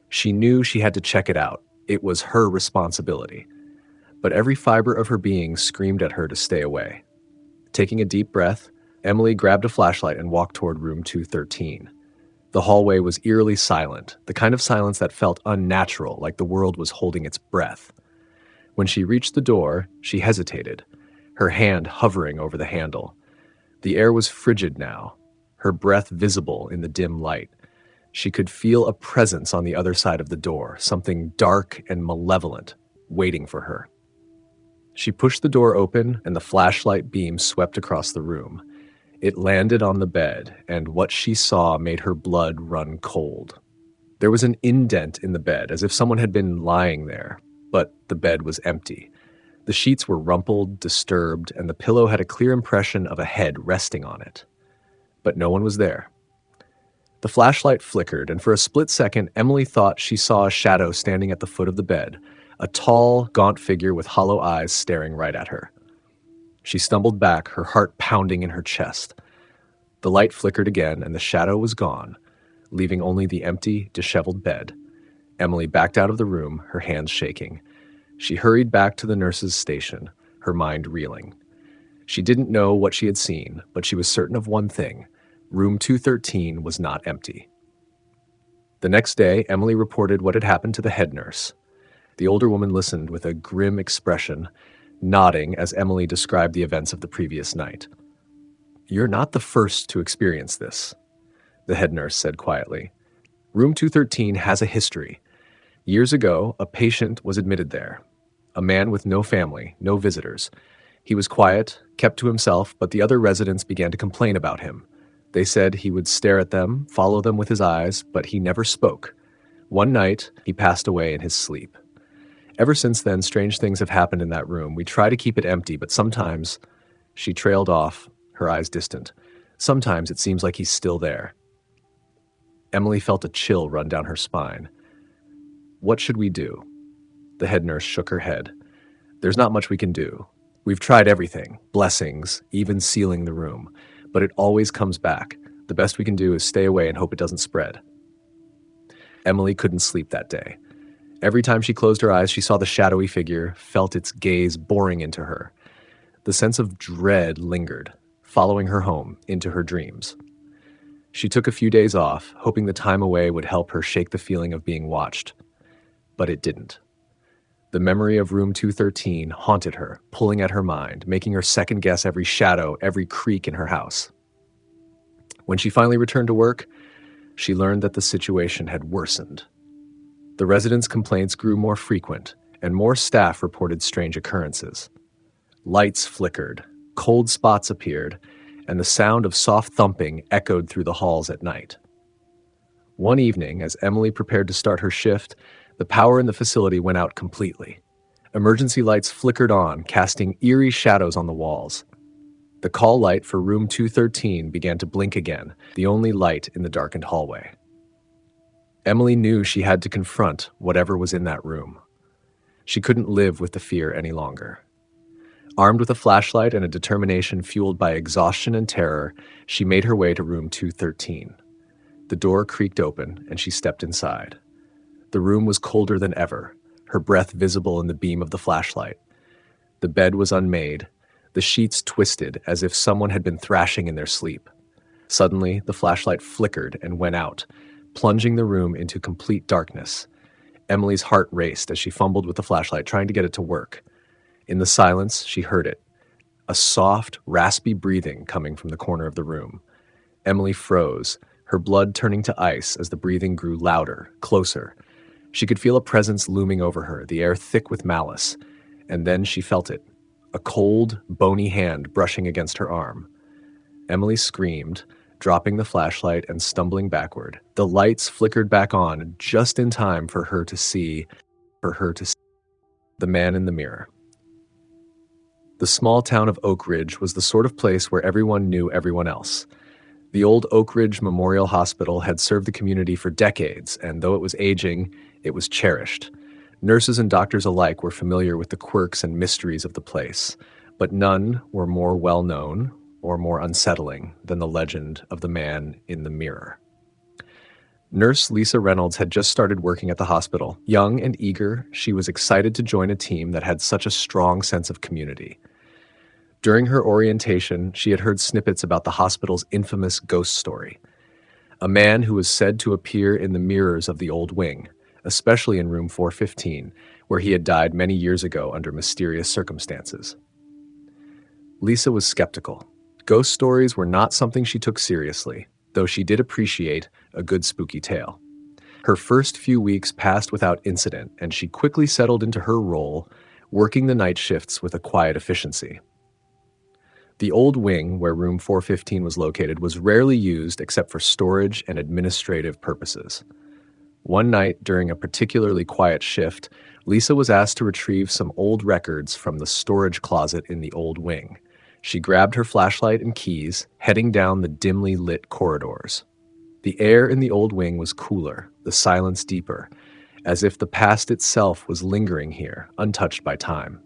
[SPEAKER 1] She knew she had to check it out. It was her responsibility. But every fiber of her being screamed at her to stay away. Taking a deep breath, Emily grabbed a flashlight and walked toward room 213. The hallway was eerily silent, the kind of silence that felt unnatural, like the world was holding its breath. When she reached the door, she hesitated, her hand hovering over the handle. The air was frigid now, her breath visible in the dim light. She could feel a presence on the other side of the door, something dark and malevolent, waiting for her. She pushed the door open, and the flashlight beam swept across the room. It landed on the bed, and what she saw made her blood run cold. There was an indent in the bed, as if someone had been lying there, but the bed was empty. The sheets were rumpled, disturbed, and the pillow had a clear impression of a head resting on it. But no one was there. The flashlight flickered, and for a split second, Emily thought she saw a shadow standing at the foot of the bed, a tall, gaunt figure with hollow eyes staring right at her. She stumbled back, her heart pounding in her chest. The light flickered again, and the shadow was gone, leaving only the empty, disheveled bed. Emily backed out of the room, her hands shaking. She hurried back to the nurse's station, her mind reeling. She didn't know what she had seen, but she was certain of one thing. Room 213 was not empty. The next day, Emily reported what had happened to the head nurse. The older woman listened with a grim expression, nodding as Emily described the events of the previous night. "You're not the first to experience this," the head nurse said quietly. "Room 213 has a history. Years ago, a patient was admitted there. A man with no family, no visitors. He was quiet, kept to himself, but the other residents began to complain about him. They said he would stare at them, follow them with his eyes, but he never spoke. One night, he passed away in his sleep. Ever since then, strange things have happened in that room. We try to keep it empty, but sometimes..." She trailed off, her eyes distant. "Sometimes it seems like he's still there." Emily felt a chill run down her spine. "What should we do?" The head nurse shook her head. "There's not much we can do. We've tried everything, blessings, even sealing the room, but it always comes back. The best we can do is stay away and hope it doesn't spread." Emily couldn't sleep that day. Every time she closed her eyes, she saw the shadowy figure, felt its gaze boring into her. The sense of dread lingered, following her home into her dreams. She took a few days off, hoping the time away would help her shake the feeling of being watched. But it didn't. The memory of room 213 haunted her, pulling at her mind, making her second-guess every shadow, every creak in her house. When she finally returned to work, she learned that the situation had worsened. The residents' complaints grew more frequent, and more staff reported strange occurrences. Lights flickered, cold spots appeared, and the sound of soft thumping echoed through the halls at night. One evening, as Emily prepared to start her shift, the power in the facility went out completely. Emergency lights flickered on, casting eerie shadows on the walls. The call light for room 213 began to blink again, the only light in the darkened hallway. Emily knew she had to confront whatever was in that room. She couldn't live with the fear any longer. Armed with a flashlight and a determination fueled by exhaustion and terror, she made her way to room 213. The door creaked open, and she stepped inside. The room was colder than ever, her breath visible in the beam of the flashlight. The bed was unmade, the sheets twisted as if someone had been thrashing in their sleep. Suddenly, the flashlight flickered and went out, plunging the room into complete darkness. Emily's heart raced as she fumbled with the flashlight, trying to get it to work. In the silence, she heard it, a soft, raspy breathing coming from the corner of the room. Emily froze, her blood turning to ice as the breathing grew louder, closer. She could feel a presence looming over her, the air thick with malice. And then she felt it, a cold, bony hand brushing against her arm. Emily screamed, dropping the flashlight and stumbling backward. The lights flickered back on just in time for her to see the man in the mirror. The small town of Oak Ridge was the sort of place where everyone knew everyone else. The old Oak Ridge Memorial Hospital had served the community for decades, and though it was aging, it was cherished. Nurses and doctors alike were familiar with the quirks and mysteries of the place, but none were more well-known or more unsettling than the legend of the man in the mirror. Nurse Lisa Reynolds had just started working at the hospital. Young and eager, she was excited to join a team that had such a strong sense of community. During her orientation, she had heard snippets about the hospital's infamous ghost story. A man who was said to appear in the mirrors of the old wing, especially in room 415, where he had died many years ago under mysterious circumstances. Lisa was skeptical. Ghost stories were not something she took seriously, though she did appreciate a good spooky tale. Her first few weeks passed without incident, and she quickly settled into her role, working the night shifts with a quiet efficiency. The old wing, where room 415 was located, was rarely used except for storage and administrative purposes. One night, during a particularly quiet shift, Lisa was asked to retrieve some old records from the storage closet in the old wing. She grabbed her flashlight and keys, heading down the dimly lit corridors. The air in the old wing was cooler, the silence deeper, as if the past itself was lingering here, untouched by time.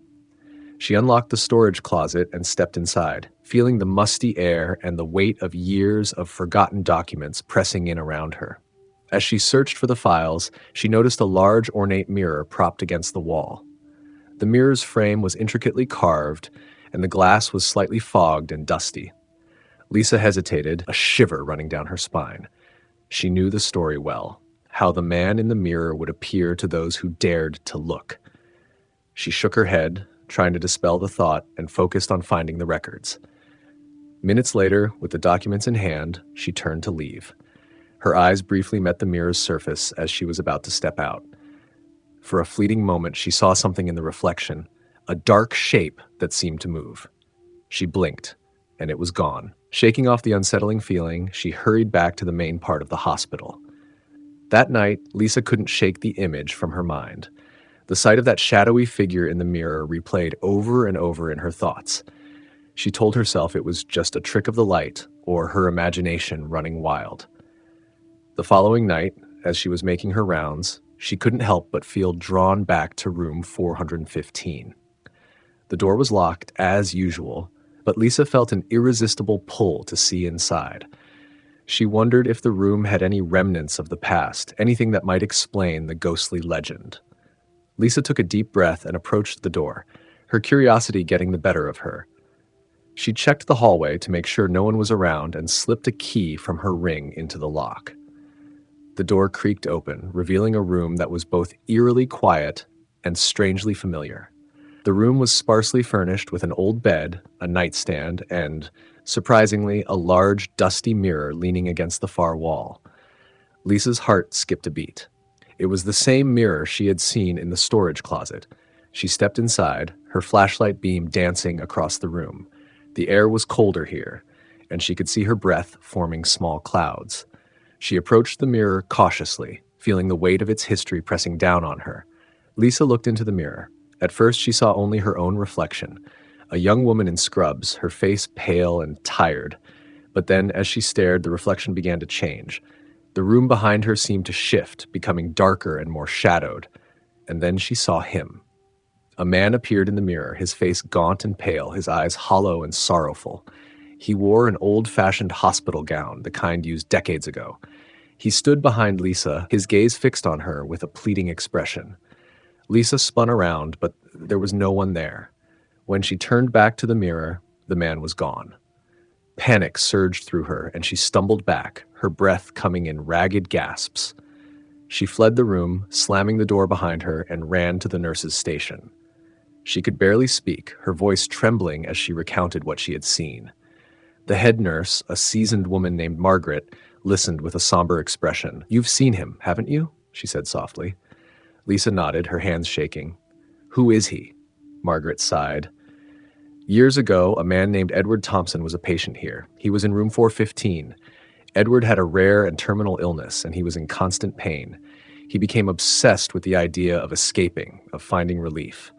[SPEAKER 1] She unlocked the storage closet and stepped inside, feeling the musty air and the weight of years of forgotten documents pressing in around her. As she searched for the files, she noticed a large ornate mirror propped against the wall. The mirror's frame was intricately carved, and the glass was slightly fogged and dusty. Lisa hesitated, a shiver running down her spine. She knew the story well, how the man in the mirror would appear to those who dared to look. She shook her head, trying to dispel the thought, and focused on finding the records. Minutes later, with the documents in hand, she turned to leave. Her eyes briefly met the mirror's surface as she was about to step out. For a fleeting moment, she saw something in the reflection, a dark shape that seemed to move. She blinked, and it was gone. Shaking off the unsettling feeling, she hurried back to the main part of the hospital. That night, Lisa couldn't shake the image from her mind. The sight of that shadowy figure in the mirror replayed over and over in her thoughts. She told herself it was just a trick of the light or her imagination running wild. The following night, as she was making her rounds, she couldn't help but feel drawn back to room 415. The door was locked, as usual, but Lisa felt an irresistible pull to see inside. She wondered if the room had any remnants of the past, anything that might explain the ghostly legend. Lisa took a deep breath and approached the door, her curiosity getting the better of her. She checked the hallway to make sure no one was around and slipped a key from her ring into the lock. The door creaked open, revealing a room that was both eerily quiet and strangely familiar. The room was sparsely furnished with an old bed, a nightstand, and, surprisingly, a large, dusty mirror leaning against the far wall. Lisa's heart skipped a beat. It was the same mirror she had seen in the storage closet. She stepped inside, her flashlight beam dancing across the room. The air was colder here, and she could see her breath forming small clouds. She approached the mirror cautiously, feeling the weight of its history pressing down on her. Lisa looked into the mirror. At first, she saw only her own reflection, a young woman in scrubs, her face pale and tired. But then, as she stared, the reflection began to change. The room behind her seemed to shift, becoming darker and more shadowed. And then she saw him. A man appeared in the mirror, his face gaunt and pale, his eyes hollow and sorrowful. He wore an old-fashioned hospital gown, the kind used decades ago. He stood behind Lisa, his gaze fixed on her with a pleading expression. Lisa spun around, but there was no one there. When she turned back to the mirror, the man was gone. Panic surged through her, and she stumbled back, her breath coming in ragged gasps. She fled the room, slamming the door behind her, and ran to the nurse's station. She could barely speak, her voice trembling as she recounted what she had seen. The head nurse, a seasoned woman named Margaret, listened with a somber expression. "You've seen him, haven't you?" she said softly. Lisa nodded, her hands shaking. "Who is he?" Margaret sighed. "Years ago, a man named Edward Thompson was a patient here. He was in room 415. Edward had a rare and terminal illness, and he was in constant pain. He became obsessed with the idea of escaping, of finding relief.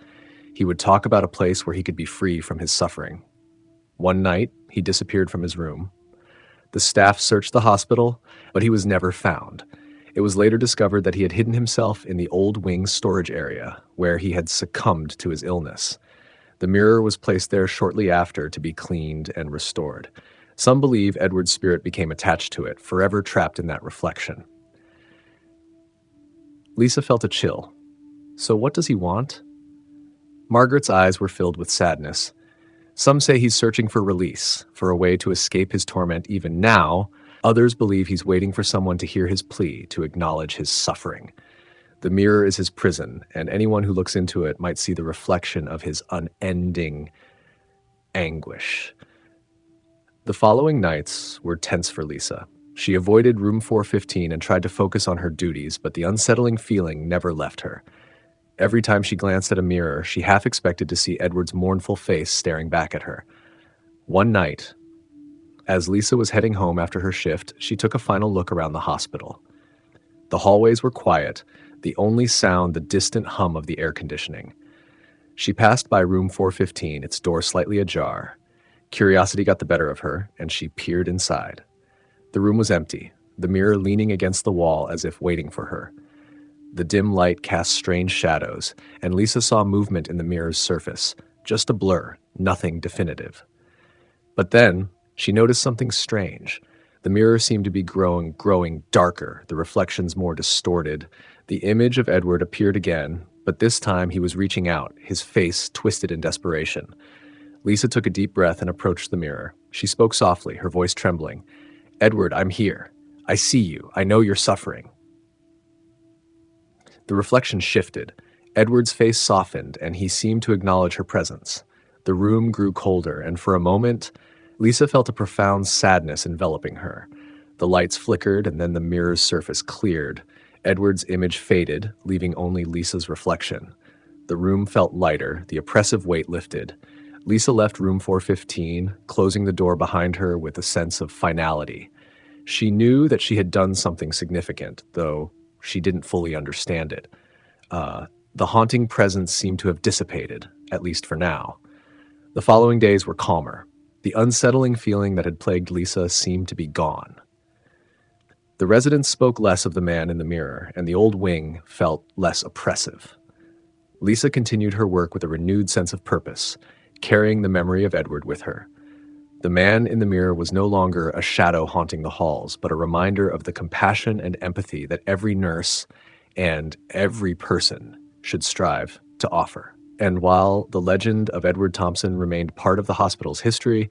[SPEAKER 1] He would talk about a place where he could be free from his suffering. One night, he disappeared from his room. The staff searched the hospital, but he was never found. It was later discovered that he had hidden himself in the old wing storage area, where he had succumbed to his illness. The mirror was placed there shortly after to be cleaned and restored. Some believe Edward's spirit became attached to it, forever trapped in that reflection." Lisa felt a chill. So what does he want? Margaret's eyes were filled with sadness. Some say he's searching for release, for a way to escape his torment even now. Others believe he's waiting for someone to hear his plea, to acknowledge his suffering. The mirror is his prison, and anyone who looks into it might see the reflection of his unending anguish. The following nights were tense for Lisa. She avoided room 415 and tried to focus on her duties, but the unsettling feeling never left her. Every time she glanced at a mirror, she half expected to see Edward's mournful face staring back at her. One night, as Lisa was heading home after her shift, she took a final look around the hospital. The hallways were quiet, the only sound the distant hum of the air conditioning. She passed by room 415, its door slightly ajar. Curiosity got the better of her, and she peered inside. The room was empty, the mirror leaning against the wall as if waiting for her. The dim light cast strange shadows, and Lisa saw movement in the mirror's surface, just a blur, nothing definitive. But then, she noticed something strange. The mirror seemed to be growing darker, the reflections more distorted. The image of Edward appeared again, but this time he was reaching out, his face twisted in desperation. Lisa took a deep breath and approached the mirror. She spoke softly, her voice trembling. "Edward, I'm here. I see you. I know you're suffering." The reflection shifted. Edward's face softened, and he seemed to acknowledge her presence. The room grew colder, and for a moment, Lisa felt a profound sadness enveloping her. The lights flickered, and then the mirror's surface cleared. Edward's image faded, leaving only Lisa's reflection. The room felt lighter, the oppressive weight lifted. Lisa left room 415, closing the door behind her with a sense of finality. She knew that she had done something significant, though she didn't fully understand it. The haunting presence seemed to have dissipated, at least for now. The following days were calmer. The unsettling feeling that had plagued Lisa seemed to be gone. The residents spoke less of the man in the mirror, and the old wing felt less oppressive. Lisa continued her work with a renewed sense of purpose, carrying the memory of Edward with her. The man in the mirror was no longer a shadow haunting the halls, but a reminder of the compassion and empathy that every nurse and every person should strive to offer. And while the legend of Edward Thompson remained part of the hospital's history,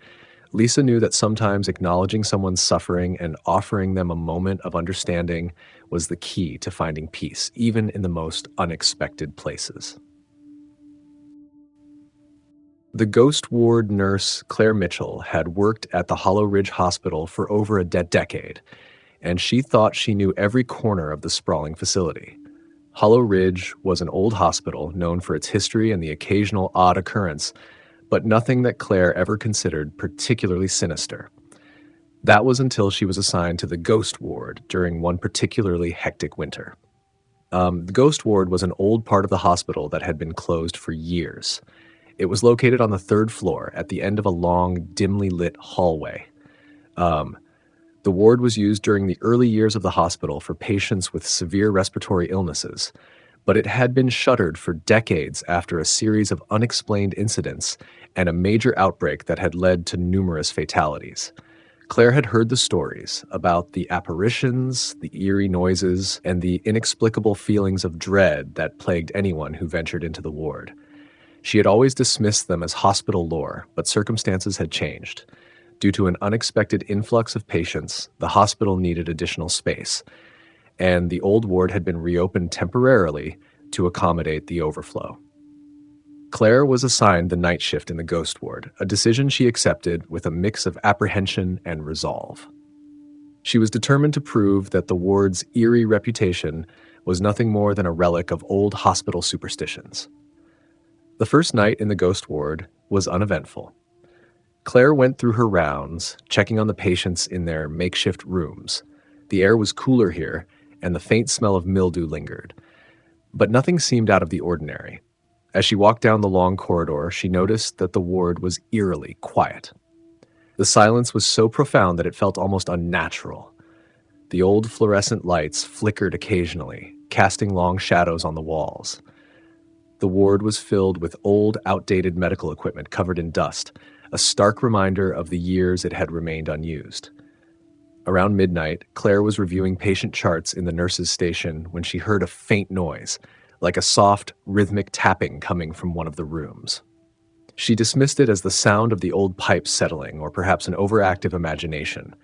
[SPEAKER 1] Lisa knew that sometimes acknowledging someone's suffering and offering them a moment of understanding was the key to finding peace, even in the most unexpected places. The ghost ward nurse, Claire Mitchell, had worked at the Hollow Ridge Hospital for over a decade. and she thought she knew every corner of the sprawling facility. Hollow Ridge was an old hospital known for its history and the occasional odd occurrence, but nothing that Claire ever considered particularly sinister. That was until she was assigned to the Ghost Ward during one particularly hectic winter. The Ghost Ward was an old part of the hospital that had been closed for years. It was located on the third floor at the end of a long, dimly lit hallway. The ward was used during the early years of the hospital for patients with severe respiratory illnesses, but it had been shuttered for decades after a series of unexplained incidents and a major outbreak that had led to numerous fatalities. Claire had heard the stories about the apparitions, the eerie noises, and the inexplicable feelings of dread that plagued anyone who ventured into the ward. She had always dismissed them as hospital lore, but circumstances had changed. Due to an unexpected influx of patients, the hospital needed additional space, and the old ward had been reopened temporarily to accommodate the overflow. Claire was assigned the night shift in the Ghost Ward, a decision she accepted with a mix of apprehension and resolve. She was determined to prove that the ward's eerie reputation was nothing more than a relic of old hospital superstitions. The first night in the Ghost Ward was uneventful. Claire went through her rounds, checking on the patients in their makeshift rooms. The air was cooler here, and the faint smell of mildew lingered. But nothing seemed out of the ordinary. As she walked down the long corridor, she noticed that the ward was eerily quiet. The silence was so profound that it felt almost unnatural. The old fluorescent lights flickered occasionally, casting long shadows on the walls. The ward was filled with old, outdated medical equipment covered in dust, a stark reminder of the years it had remained unused. Around midnight, Claire was reviewing patient charts in the nurse's station when she heard a faint noise, like a soft, rhythmic tapping coming from one of the rooms. She dismissed it as the sound of the old pipes settling, or perhaps an overactive imagination.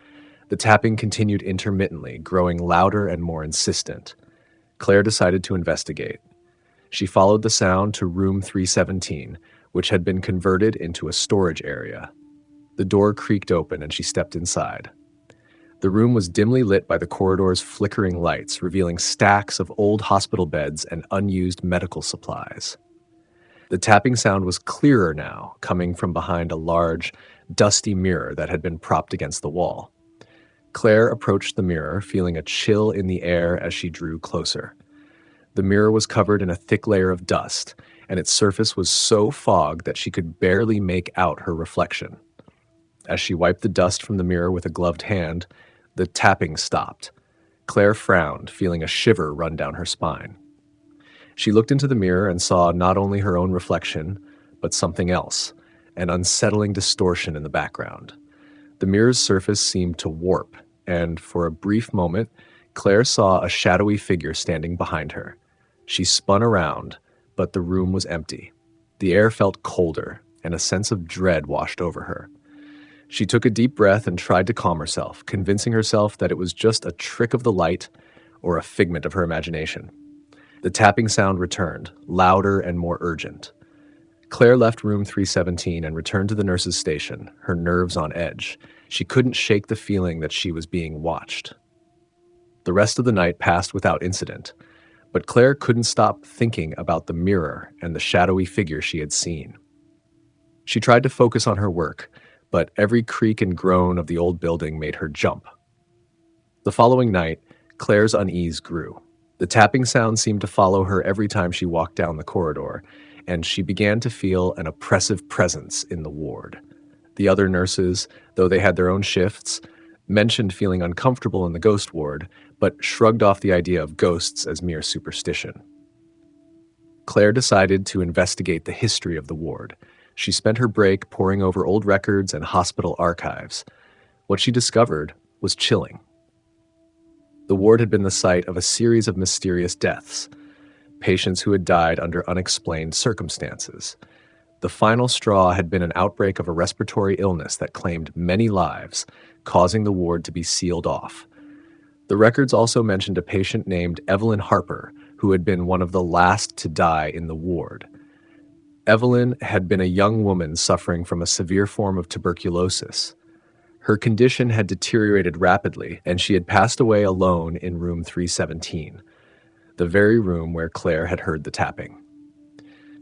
[SPEAKER 1] The tapping continued intermittently, growing louder and more insistent. Claire decided to investigate. She followed the sound to room 317, which had been converted into a storage area. The door creaked open and she stepped inside. The room was dimly lit by the corridor's flickering lights, revealing stacks of old hospital beds and unused medical supplies. The tapping sound was clearer now, coming from behind a large, dusty mirror that had been propped against the wall. Claire approached the mirror, feeling a chill in the air as she drew closer. The mirror was covered in a thick layer of dust, and its surface was so fogged that she could barely make out her reflection. As she wiped the dust from the mirror with a gloved hand, the tapping stopped. Claire frowned, feeling a shiver run down her spine. She looked into the mirror and saw not only her own reflection, but something else, an unsettling distortion in the background. The mirror's surface seemed to warp, and for a brief moment, Claire saw a shadowy figure standing behind her. She spun around, but the room was empty. The air felt colder, and a sense of dread washed over her. She took a deep breath and tried to calm herself, convincing herself that it was just a trick of the light or a figment of her imagination. The tapping sound returned, louder and more urgent. Claire left room 317 and returned to the nurse's station, her nerves on edge. She couldn't shake the feeling that she was being watched. The rest of the night passed without incident, but Claire couldn't stop thinking about the mirror and the shadowy figure she had seen. She tried to focus on her work, but every creak and groan of the old building made her jump. The following night, Claire's unease grew. The tapping sound seemed to follow her every time she walked down the corridor, and she began to feel an oppressive presence in the ward. The other nurses, though they had their own shifts, mentioned feeling uncomfortable in the ghost ward, but shrugged off the idea of ghosts as mere superstition. Claire decided to investigate the history of the ward. She spent her break poring over old records and hospital archives. What she discovered was chilling. The ward had been the site of a series of mysterious deaths, patients who had died under unexplained circumstances. The final straw had been an outbreak of a respiratory illness that claimed many lives, causing the ward to be sealed off. The records also mentioned a patient named Evelyn Harper, who had been one of the last to die in the ward. Evelyn had been a young woman suffering from a severe form of tuberculosis. Her condition had deteriorated rapidly, and she had passed away alone in room 317, the very room where Claire had heard the tapping.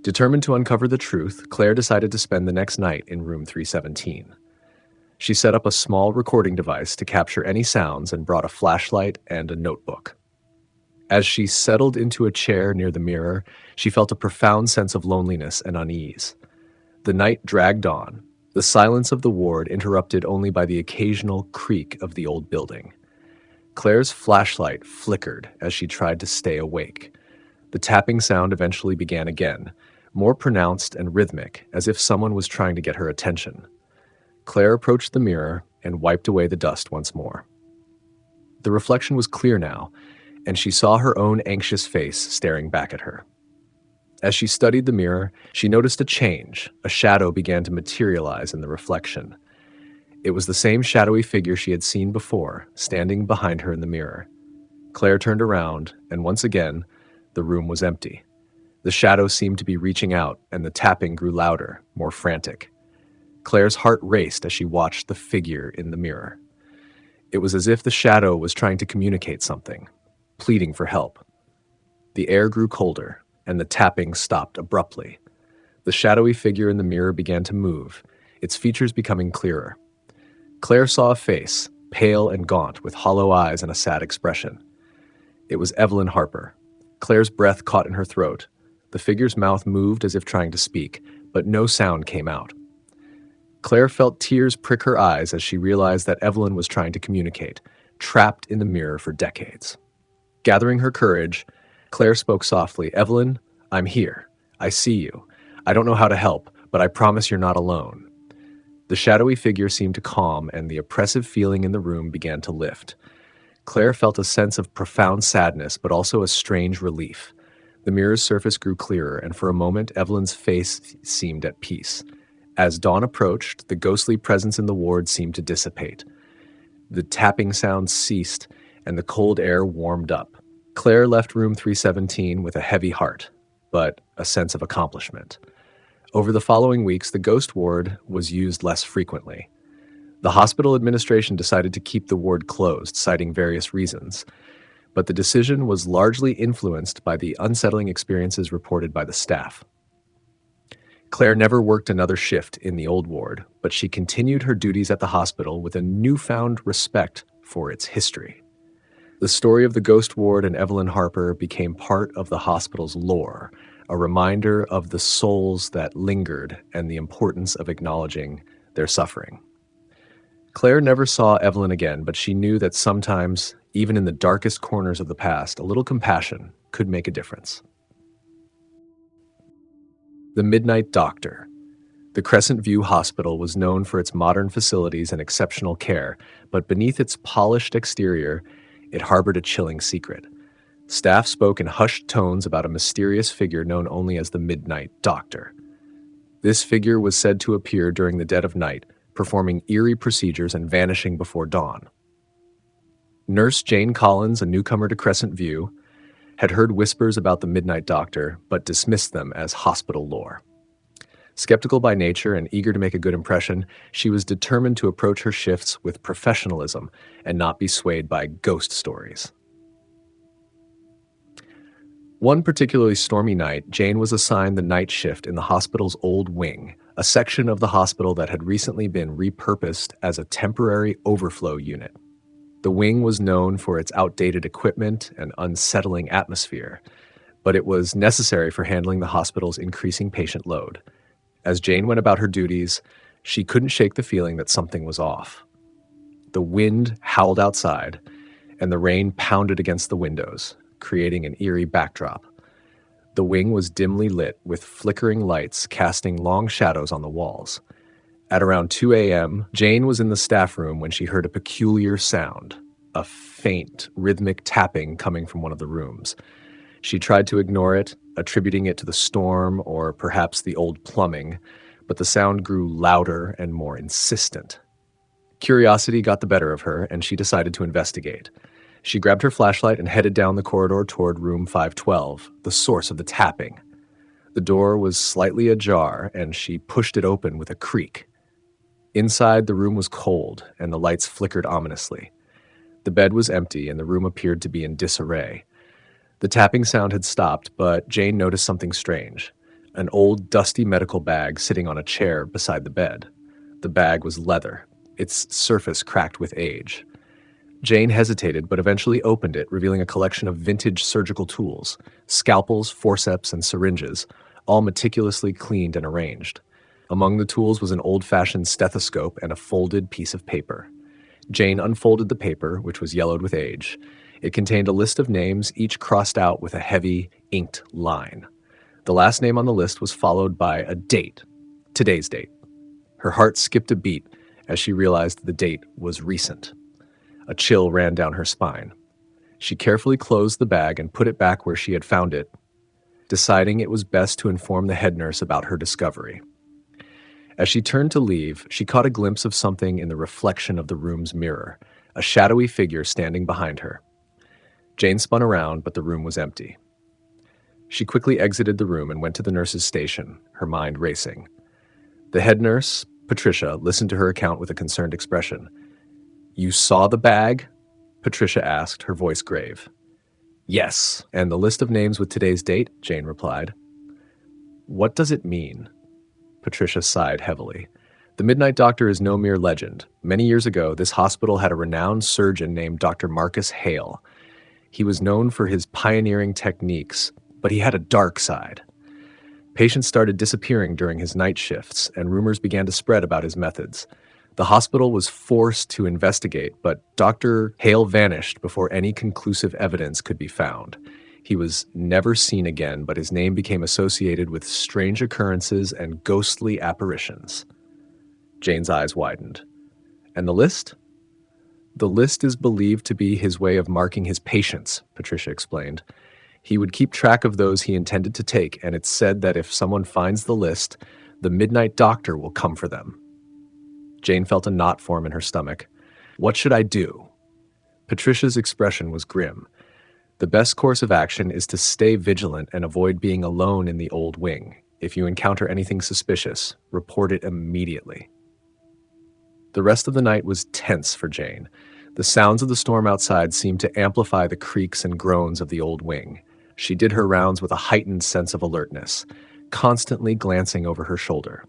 [SPEAKER 1] Determined to uncover the truth, Claire decided to spend the next night in room 317. She set up a small recording device to capture any sounds and brought a flashlight and a notebook. As she settled into a chair near the mirror, she felt a profound sense of loneliness and unease. The night dragged on, the silence of the ward interrupted only by the occasional creak of the old building. Claire's flashlight flickered as she tried to stay awake. The tapping sound eventually began again, more pronounced and rhythmic, as if someone was trying to get her attention. Claire approached the mirror and wiped away the dust once more. The reflection was clear now, and she saw her own anxious face staring back at her. As she studied the mirror, she noticed a change. A shadow began to materialize in the reflection. It was the same shadowy figure she had seen before, standing behind her in the mirror. Claire turned around, and once again, the room was empty. The shadow seemed to be reaching out, and the tapping grew louder, more frantic. Claire's heart raced as she watched the figure in the mirror. It was as if the shadow was trying to communicate something, pleading for help. The air grew colder, and the tapping stopped abruptly. The shadowy figure in the mirror began to move, its features becoming clearer. Claire saw a face, pale and gaunt, with hollow eyes and a sad expression. It was Evelyn Harper. Claire's breath caught in her throat. The figure's mouth moved as if trying to speak, but no sound came out. Claire felt tears prick her eyes as she realized that Evelyn was trying to communicate, trapped in the mirror for decades. Gathering her courage, Claire spoke softly. "Evelyn, I'm here. I see you. I don't know how to help, but I promise you're not alone." The shadowy figure seemed to calm, and the oppressive feeling in the room began to lift. Claire felt a sense of profound sadness, but also a strange relief. The mirror's surface grew clearer, and for a moment, Evelyn's face seemed at peace. As dawn approached, the ghostly presence in the ward seemed to dissipate. The tapping sound ceased, and the cold air warmed up. Claire left room 317 with a heavy heart, but a sense of accomplishment. Over the following weeks, the ghost ward was used less frequently. The hospital administration decided to keep the ward closed, citing various reasons, but the decision was largely influenced by the unsettling experiences reported by the staff. Claire never worked another shift in the old ward, but she continued her duties at the hospital with a newfound respect for its history. The story of the ghost ward and Evelyn Harper became part of the hospital's lore, a reminder of the souls that lingered and the importance of acknowledging their suffering. Claire never saw Evelyn again, but she knew that sometimes, even in the darkest corners of the past, a little compassion could make a difference. The Midnight Doctor. The Crescent View Hospital was known for its modern facilities and exceptional care, but beneath its polished exterior, it harbored a chilling secret. Staff spoke in hushed tones about a mysterious figure known only as the Midnight Doctor. This figure was said to appear during the dead of night, performing eerie procedures and vanishing before dawn. Nurse Jane Collins, a newcomer to Crescent View, had heard whispers about the Midnight Doctor, but dismissed them as hospital lore. Skeptical by nature and eager to make a good impression, she was determined to approach her shifts with professionalism and not be swayed by ghost stories. One particularly stormy night, Jane was assigned the night shift in the hospital's old wing, a section of the hospital that had recently been repurposed as a temporary overflow unit. The wing was known for its outdated equipment and unsettling atmosphere, but it was necessary for handling the hospital's increasing patient load. As Jane went about her duties, she couldn't shake the feeling that something was off. The wind howled outside, and the rain pounded against the windows, creating an eerie backdrop. The wing was dimly lit, with flickering lights casting long shadows on the walls. At around 2 a.m., Jane was in the staff room when she heard a peculiar sound, a faint, rhythmic tapping coming from one of the rooms. She tried to ignore it, attributing it to the storm or perhaps the old plumbing, but the sound grew louder and more insistent. Curiosity got the better of her, and she decided to investigate. She grabbed her flashlight and headed down the corridor toward room 512, the source of the tapping. The door was slightly ajar, and she pushed it open with a creak. Inside, the room was cold, and the lights flickered ominously. The bed was empty, and the room appeared to be in disarray. The tapping sound had stopped, but Jane noticed something strange. An old, dusty medical bag sitting on a chair beside the bed. The bag was leather, its surface cracked with age. Jane hesitated, but eventually opened it, revealing a collection of vintage surgical tools, scalpels, forceps, and syringes, all meticulously cleaned and arranged. Among the tools was an old-fashioned stethoscope and a folded piece of paper. Jane unfolded the paper, which was yellowed with age. It contained a list of names, each crossed out with a heavy, inked line. The last name on the list was followed by a date, today's date. Her heart skipped a beat as she realized the date was recent. A chill ran down her spine. She carefully closed the bag and put it back where she had found it, deciding it was best to inform the head nurse about her discovery. As she turned to leave, she caught a glimpse of something in the reflection of the room's mirror, a shadowy figure standing behind her. Jane spun around, but the room was empty. She quickly exited the room and went to the nurse's station, her mind racing. The head nurse, Patricia, listened to her account with a concerned expression. "You saw the bag?" Patricia asked, her voice grave. "Yes, and the list of names with today's date," Jane replied. "What does it mean?" Patricia sighed heavily. "The Midnight Doctor is no mere legend. Many years ago, this hospital had a renowned surgeon named Dr. Marcus Hale. He was known for his pioneering techniques, but he had a dark side. Patients started disappearing during his night shifts, and rumors began to spread about his methods. The hospital was forced to investigate, but Dr. Hale vanished before any conclusive evidence could be found. He was never seen again, but his name became associated with strange occurrences and ghostly apparitions." Jane's eyes widened. "And the list?" "The list is believed to be his way of marking his patients," Patricia explained. "He would keep track of those he intended to take, and it's said that if someone finds the list, the Midnight Doctor will come for them." Jane felt a knot form in her stomach. "What should I do?" Patricia's expression was grim. "The best course of action is to stay vigilant and avoid being alone in the old wing. If you encounter anything suspicious, report it immediately." The rest of the night was tense for Jane. The sounds of the storm outside seemed to amplify the creaks and groans of the old wing. She did her rounds with a heightened sense of alertness, constantly glancing over her shoulder.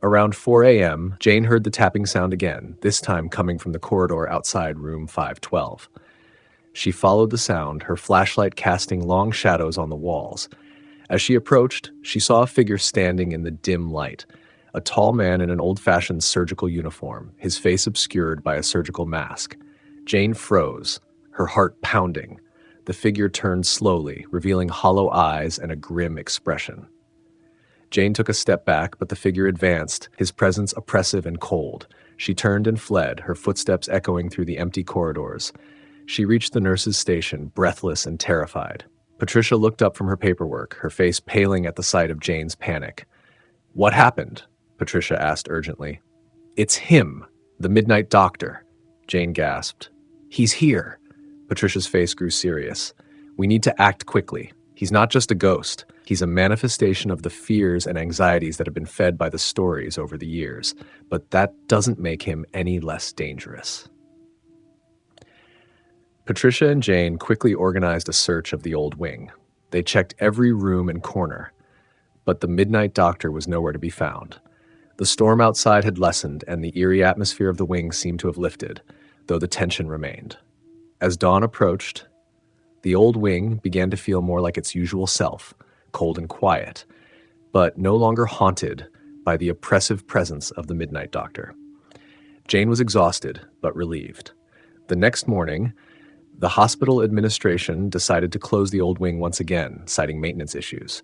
[SPEAKER 1] Around 4 a.m., Jane heard the tapping sound again, this time coming from the corridor outside room 512. She followed the sound, her flashlight casting long shadows on the walls. As she approached, she saw a figure standing in the dim light, a tall man in an old-fashioned surgical uniform, his face obscured by a surgical mask. Jane froze, her heart pounding. The figure turned slowly, revealing hollow eyes and a grim expression. Jane took a step back, but the figure advanced, his presence oppressive and cold. She turned and fled, her footsteps echoing through the empty corridors. She reached the nurse's station, breathless and terrified. Patricia looked up from her paperwork, her face paling at the sight of Jane's panic. "What happened?" Patricia asked urgently. "It's him, the Midnight Doctor," Jane gasped. "He's here." Patricia's face grew serious. "We need to act quickly. He's not just a ghost. He's a manifestation of the fears and anxieties that have been fed by the stories over the years, but that doesn't make him any less dangerous." Patricia and Jane quickly organized a search of the old wing. They checked every room and corner, but the Midnight Doctor was nowhere to be found. The storm outside had lessened, and the eerie atmosphere of the wing seemed to have lifted, though the tension remained. As dawn approached, the old wing began to feel more like its usual self, cold and quiet, but no longer haunted by the oppressive presence of the Midnight Doctor. Jane was exhausted, but relieved. The next morning, the hospital administration decided to close the old wing once again, citing maintenance issues.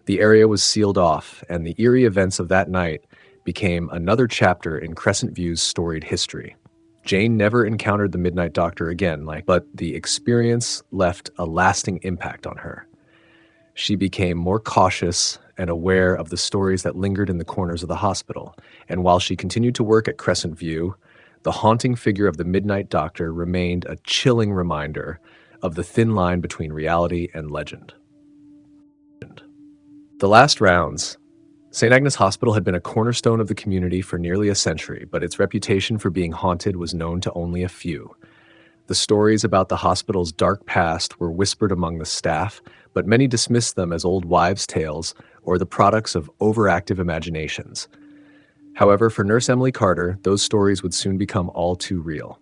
[SPEAKER 1] The area was sealed off, and the eerie events of that night became another chapter in Crescent View's storied history. Jane never encountered the Midnight Doctor again, but the experience left a lasting impact on her. She became more cautious and aware of the stories that lingered in the corners of the hospital, and while she continued to work at Crescent View, the haunting figure of the Midnight Doctor remained a chilling reminder of the thin line between reality and legend. The last rounds, St. Agnes Hospital had been a cornerstone of the community for nearly a century, but its reputation for being haunted was known to only a few. The stories about the hospital's dark past were whispered among the staff, but many dismissed them as old wives' tales or the products of overactive imaginations. However, for Nurse Emily Carter, those stories would soon become all too real.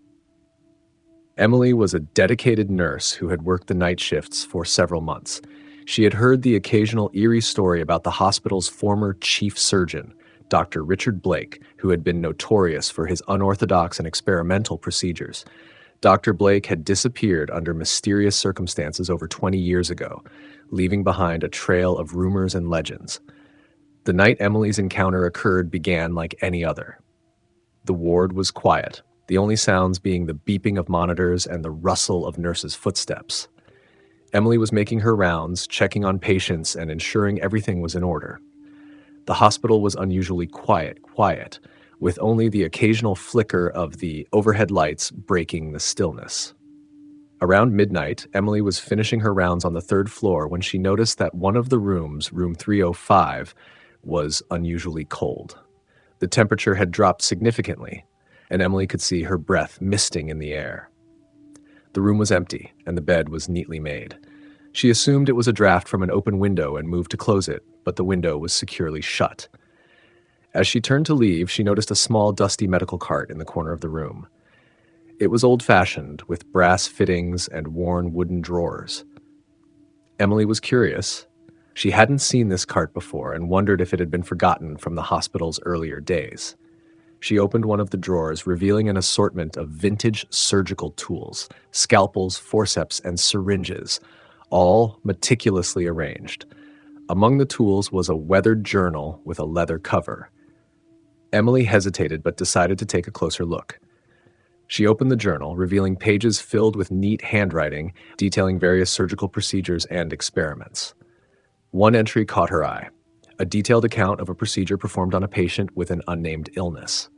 [SPEAKER 1] Emily was a dedicated nurse who had worked the night shifts for several months. She had heard the occasional eerie story about the hospital's former chief surgeon, Dr. Richard Blake, who had been notorious for his unorthodox and experimental procedures. Dr. Blake had disappeared under mysterious circumstances over 20 years ago, leaving behind a trail of rumors and legends. The night Emily's encounter occurred began like any other. The ward was quiet, the only sounds being the beeping of monitors and the rustle of nurses' footsteps. Emily was making her rounds, checking on patients and ensuring everything was in order. The hospital was unusually quiet, with only the occasional flicker of the overhead lights breaking the stillness. Around midnight, Emily was finishing her rounds on the third floor when she noticed that one of the rooms, room 305, was unusually cold. The temperature had dropped significantly, and Emily could see her breath misting in the air. The room was empty, and the bed was neatly made. She assumed it was a draft from an open window and moved to close it, but the window was securely shut. As she turned to leave, she noticed a small, dusty medical cart in the corner of the room. It was old-fashioned, with brass fittings and worn wooden drawers. Emily was curious. She hadn't seen this cart before and wondered if it had been forgotten from the hospital's earlier days. She opened one of the drawers, revealing an assortment of vintage surgical tools, scalpels, forceps, and syringes, all meticulously arranged. Among the tools was a weathered journal with a leather cover. Emily hesitated but decided to take a closer look. She opened the journal, revealing pages filled with neat handwriting detailing various surgical procedures and experiments. One entry caught her eye, a detailed account of a procedure performed on a patient with an unnamed illness.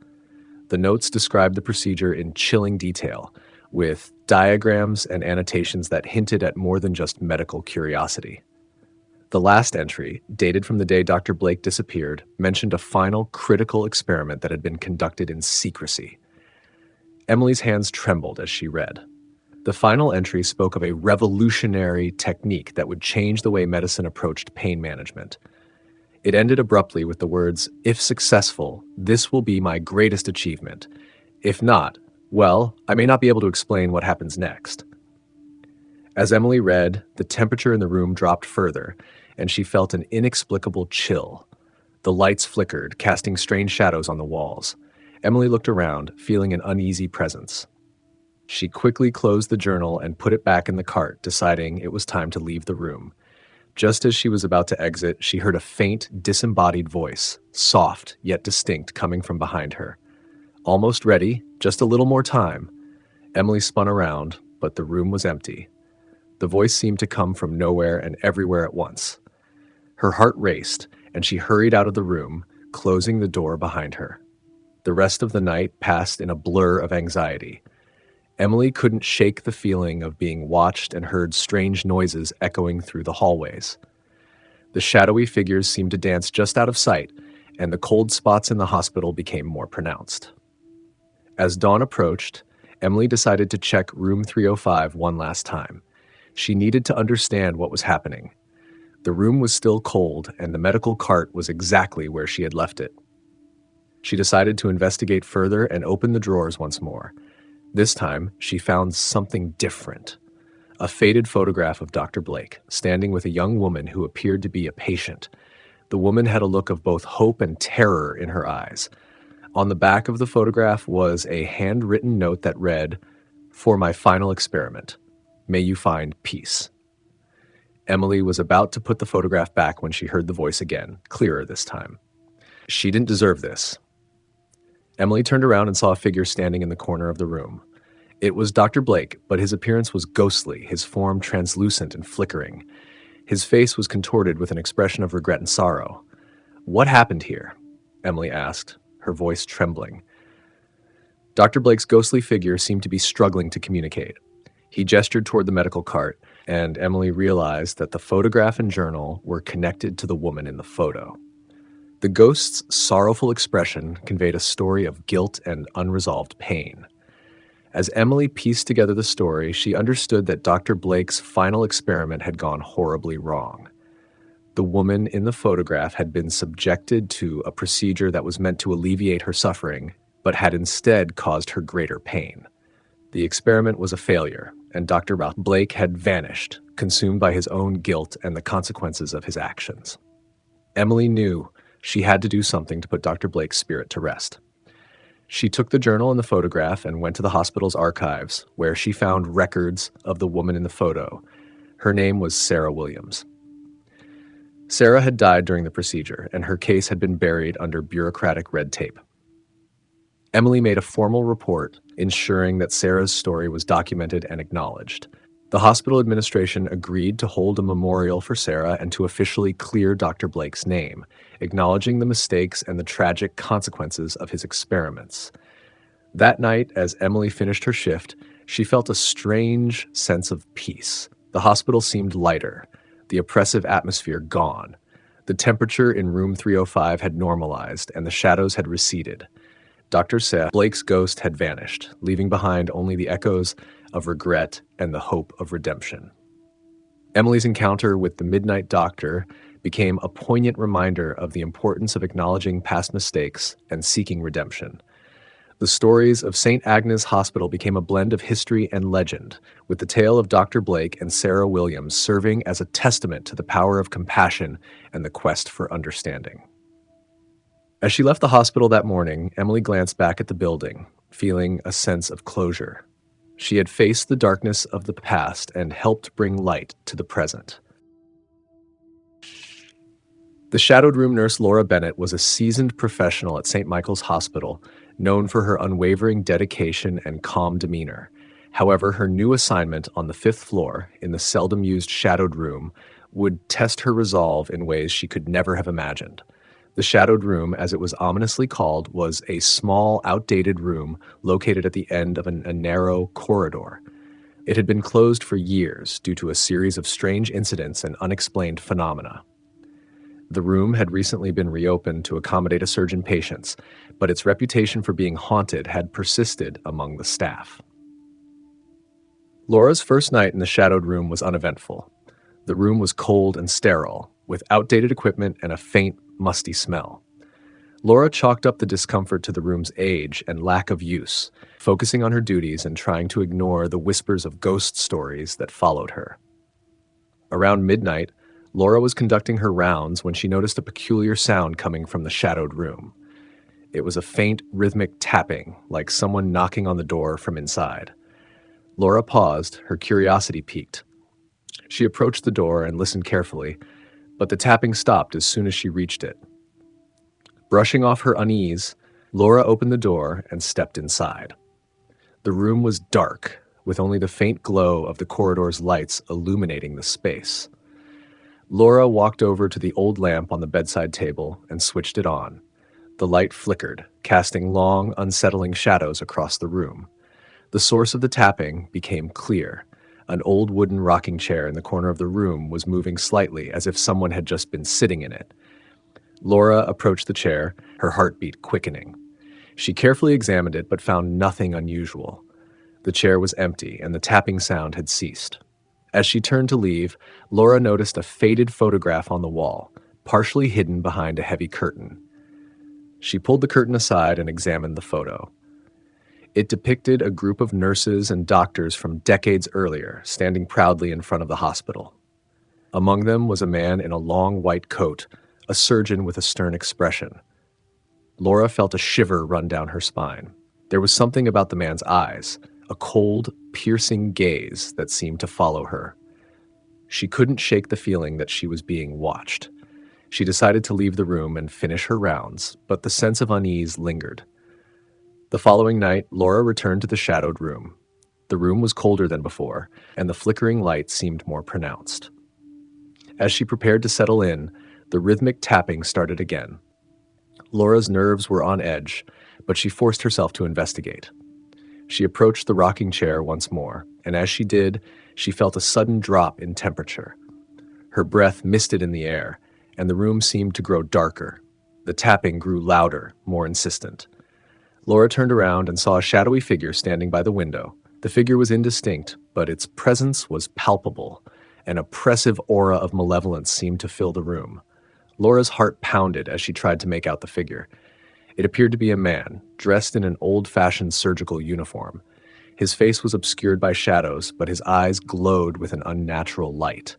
[SPEAKER 1] The notes described the procedure in chilling detail, with diagrams and annotations that hinted at more than just medical curiosity. The last entry, dated from the day Dr. Blake disappeared, mentioned a final critical experiment that had been conducted in secrecy. Emily's hands trembled as she read. The final entry spoke of a revolutionary technique that would change the way medicine approached pain management. It ended abruptly with the words, "If successful, this will be my greatest achievement. If not, well, I may not be able to explain what happens next." As Emily read, the temperature in the room dropped further, and she felt an inexplicable chill. The lights flickered, casting strange shadows on the walls. Emily looked around, feeling an uneasy presence. She quickly closed the journal and put it back in the cart, deciding it was time to leave the room. Just as she was about to exit, she heard a faint, disembodied voice, soft yet distinct, coming from behind her. Almost ready, just a little more time. Emily spun around, but the room was empty. The voice seemed to come from nowhere and everywhere at once. Her heart raced, and she hurried out of the room, closing the door behind her. The rest of the night passed in a blur of anxiety. Emily couldn't shake the feeling of being watched and heard strange noises echoing through the hallways. The shadowy figures seemed to dance just out of sight, and the cold spots in the hospital became more pronounced. As dawn approached, Emily decided to check room 305 one last time. She needed to understand what was happening. The room was still cold, and the medical cart was exactly where she had left it. She decided to investigate further and open the drawers once more. This time, she found something different. A faded photograph of Dr. Blake, standing with a young woman who appeared to be a patient. The woman had a look of both hope and terror in her eyes. On the back of the photograph was a handwritten note that read, "For my final experiment, may you find peace." Emily was about to put the photograph back when she heard the voice again, clearer this time. She didn't deserve this. Emily turned around and saw a figure standing in the corner of the room. It was Dr. Blake, but his appearance was ghostly, his form translucent and flickering. His face was contorted with an expression of regret and sorrow. "What happened here?" Emily asked, her voice trembling. Dr. Blake's ghostly figure seemed to be struggling to communicate. He gestured toward the medical cart, and Emily realized that the photograph and journal were connected to the woman in the photo. The ghost's sorrowful expression conveyed a story of guilt and unresolved pain. As Emily pieced together the story, she understood that Dr. Blake's final experiment had gone horribly wrong. The woman in the photograph had been subjected to a procedure that was meant to alleviate her suffering, but had instead caused her greater pain. The experiment was a failure, and Dr. Blake had vanished, consumed by his own guilt and the consequences of his actions. Emily knew she had to do something to put Dr. Blake's spirit to rest. She took the journal and the photograph and went to the hospital's archives, where she found records of the woman in the photo. Her name was Sarah Williams. Sarah had died during the procedure, and her case had been buried under bureaucratic red tape. Emily made a formal report ensuring that Sarah's story was documented and acknowledged. The hospital administration agreed to hold a memorial for Sarah and to officially clear Dr. Blake's name, acknowledging the mistakes and the tragic consequences of his experiments. That night, as Emily finished her shift, she felt a strange sense of peace. The hospital seemed lighter, the oppressive atmosphere gone. The temperature in room 305 had normalized, and the shadows had receded. Dr. Blake's ghost had vanished, leaving behind only the echoes of regret and the hope of redemption. Emily's encounter with the Midnight Doctor became a poignant reminder of the importance of acknowledging past mistakes and seeking redemption. The stories of St. Agnes Hospital became a blend of history and legend, with the tale of Dr. Blake and Sarah Williams serving as a testament to the power of compassion and the quest for understanding. As she left the hospital that morning, Emily glanced back at the building, feeling a sense of closure. She had faced the darkness of the past and helped bring light to the present. The shadowed room nurse Laura Bennett was a seasoned professional at St. Michael's Hospital, known for her unwavering dedication and calm demeanor. However, her new assignment on the 5th floor, in the seldom-used shadowed room, would test her resolve in ways she could never have imagined. The shadowed room, as it was ominously called, was a small, outdated room located at the end of a narrow corridor. It had been closed for years due to a series of strange incidents and unexplained phenomena. The room had recently been reopened to accommodate a surge in patients, but its reputation for being haunted had persisted among the staff. Laura's first night in the shadowed room was uneventful. The room was cold and sterile, with outdated equipment and a faint, musty smell. Laura chalked up the discomfort to the room's age and lack of use, focusing on her duties and trying to ignore the whispers of ghost stories that followed her. Around midnight, Laura was conducting her rounds when she noticed a peculiar sound coming from the shadowed room. It was a faint, rhythmic tapping, like someone knocking on the door from inside. Laura paused, her curiosity piqued. She approached the door and listened carefully, but the tapping stopped as soon as she reached it. Brushing off her unease, Laura opened the door and stepped inside. The room was dark, with only the faint glow of the corridor's lights illuminating the space. Laura walked over to the old lamp on the bedside table and switched it on. The light flickered, casting long, unsettling shadows across the room. The source of the tapping became clear. An old wooden rocking chair in the corner of the room was moving slightly, as if someone had just been sitting in it. Laura approached the chair, her heartbeat quickening. She carefully examined it, but found nothing unusual. The chair was empty, and the tapping sound had ceased. As she turned to leave, Laura noticed a faded photograph on the wall, partially hidden behind a heavy curtain. She pulled the curtain aside and examined the photo. It depicted a group of nurses and doctors from decades earlier, standing proudly in front of the hospital. Among them was a man in a long white coat, a surgeon with a stern expression. Laura felt a shiver run down her spine. There was something about the man's eyes, a cold, piercing gaze that seemed to follow her. She couldn't shake the feeling that she was being watched. She decided to leave the room and finish her rounds, but the sense of unease lingered. The following night, Laura returned to the shadowed room. The room was colder than before, and the flickering light seemed more pronounced. As she prepared to settle in, the rhythmic tapping started again. Laura's nerves were on edge, but she forced herself to investigate. She approached the rocking chair once more, and as she did, she felt a sudden drop in temperature. Her breath misted in the air, and the room seemed to grow darker. The tapping grew louder, more insistent. Laura turned around and saw a shadowy figure standing by the window. The figure was indistinct, but its presence was palpable. An oppressive aura of malevolence seemed to fill the room. Laura's heart pounded as she tried to make out the figure. It appeared to be a man, dressed in an old-fashioned surgical uniform. His face was obscured by shadows, but his eyes glowed with an unnatural light.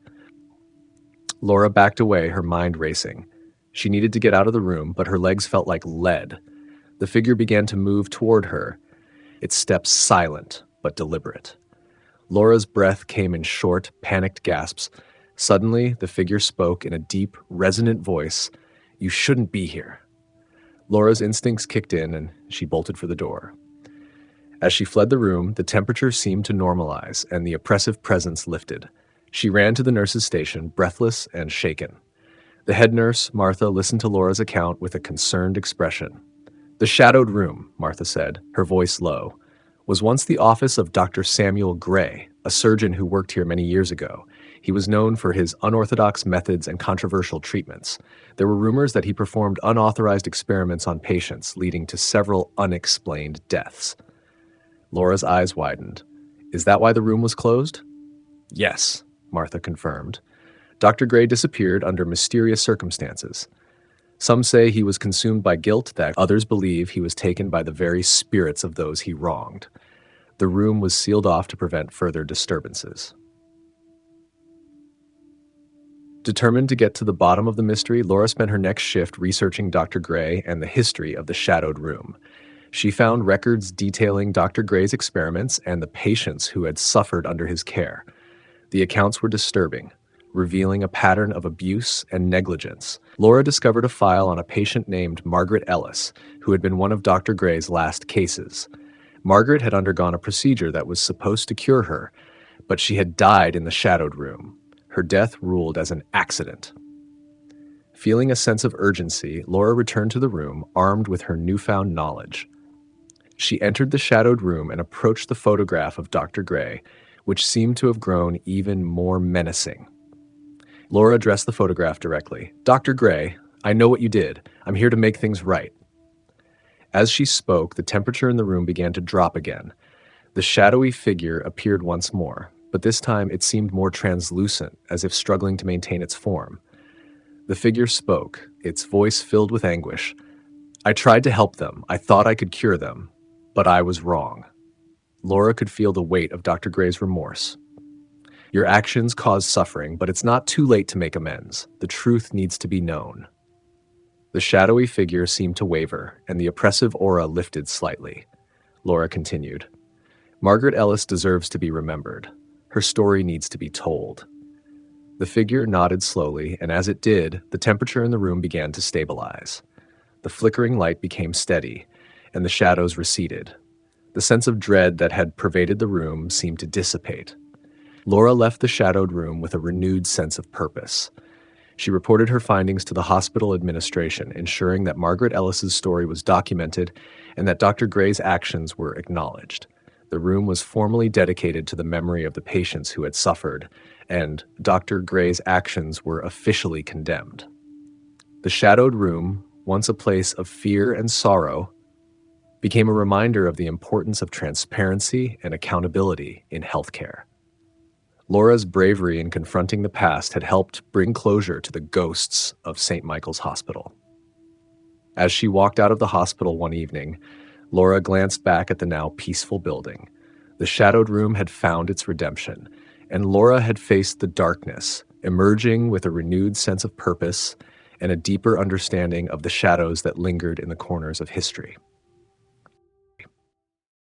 [SPEAKER 1] Laura backed away, her mind racing. She needed to get out of the room, but her legs felt like lead. The figure began to move toward her, its steps silent but deliberate. Laura's breath came in short, panicked gasps. Suddenly, the figure spoke in a deep, resonant voice. "You shouldn't be here." Laura's instincts kicked in, and she bolted for the door. As she fled the room, the temperature seemed to normalize, and the oppressive presence lifted. She ran to the nurse's station, breathless and shaken. The head nurse, Martha, listened to Laura's account with a concerned expression. "The shadowed room," Martha said, her voice low, "was once the office of Dr. Samuel Gray, a surgeon who worked here many years ago. He was known for his unorthodox methods and controversial treatments. There were rumors that he performed unauthorized experiments on patients, leading to several unexplained deaths." Laura's eyes widened. "Is that why the room was closed?" "Yes," Martha confirmed. "Dr. Gray disappeared under mysterious circumstances. Some say he was consumed by guilt, that others believe he was taken by the very spirits of those he wronged. The room was sealed off to prevent further disturbances." Determined to get to the bottom of the mystery, Laura spent her next shift researching Dr. Gray and the history of the shadowed room. She found records detailing Dr. Gray's experiments and the patients who had suffered under his care. The accounts were disturbing, revealing a pattern of abuse and negligence. Laura discovered a file on a patient named Margaret Ellis, who had been one of Dr. Gray's last cases. Margaret had undergone a procedure that was supposed to cure her, but she had died in the shadowed room. Her death ruled as an accident. Feeling a sense of urgency, Laura returned to the room, armed with her newfound knowledge. She entered the shadowed room and approached the photograph of Dr. Gray, which seemed to have grown even more menacing. Laura addressed the photograph directly. "Dr. Gray, I know what you did. I'm here to make things right." As she spoke, the temperature in the room began to drop again. The shadowy figure appeared once more, but this time it seemed more translucent, as if struggling to maintain its form. The figure spoke, its voice filled with anguish. "I tried to help them. I thought I could cure them, but I was wrong." Laura could feel the weight of Dr. Gray's remorse. "Your actions caused suffering, but it's not too late to make amends. The truth needs to be known." The shadowy figure seemed to waver, and the oppressive aura lifted slightly. Laura continued. "Margaret Ellis deserves to be remembered. Her story needs to be told." The figure nodded slowly, and as it did, the temperature in the room began to stabilize. The flickering light became steady, and the shadows receded. The sense of dread that had pervaded the room seemed to dissipate. Laura left the shadowed room with a renewed sense of purpose. She reported her findings to the hospital administration, ensuring that Margaret Ellis's story was documented and that Dr. Gray's actions were acknowledged. The room was formally dedicated to the memory of the patients who had suffered, and Dr. Gray's actions were officially condemned. The shadowed room, once a place of fear and sorrow, became a reminder of the importance of transparency and accountability in healthcare. Laura's bravery in confronting the past had helped bring closure to the ghosts of St. Michael's Hospital. As she walked out of the hospital one evening, Laura glanced back at the now peaceful building. The shadowed room had found its redemption, and Laura had faced the darkness, emerging with a renewed sense of purpose and a deeper understanding of the shadows that lingered in the corners of history.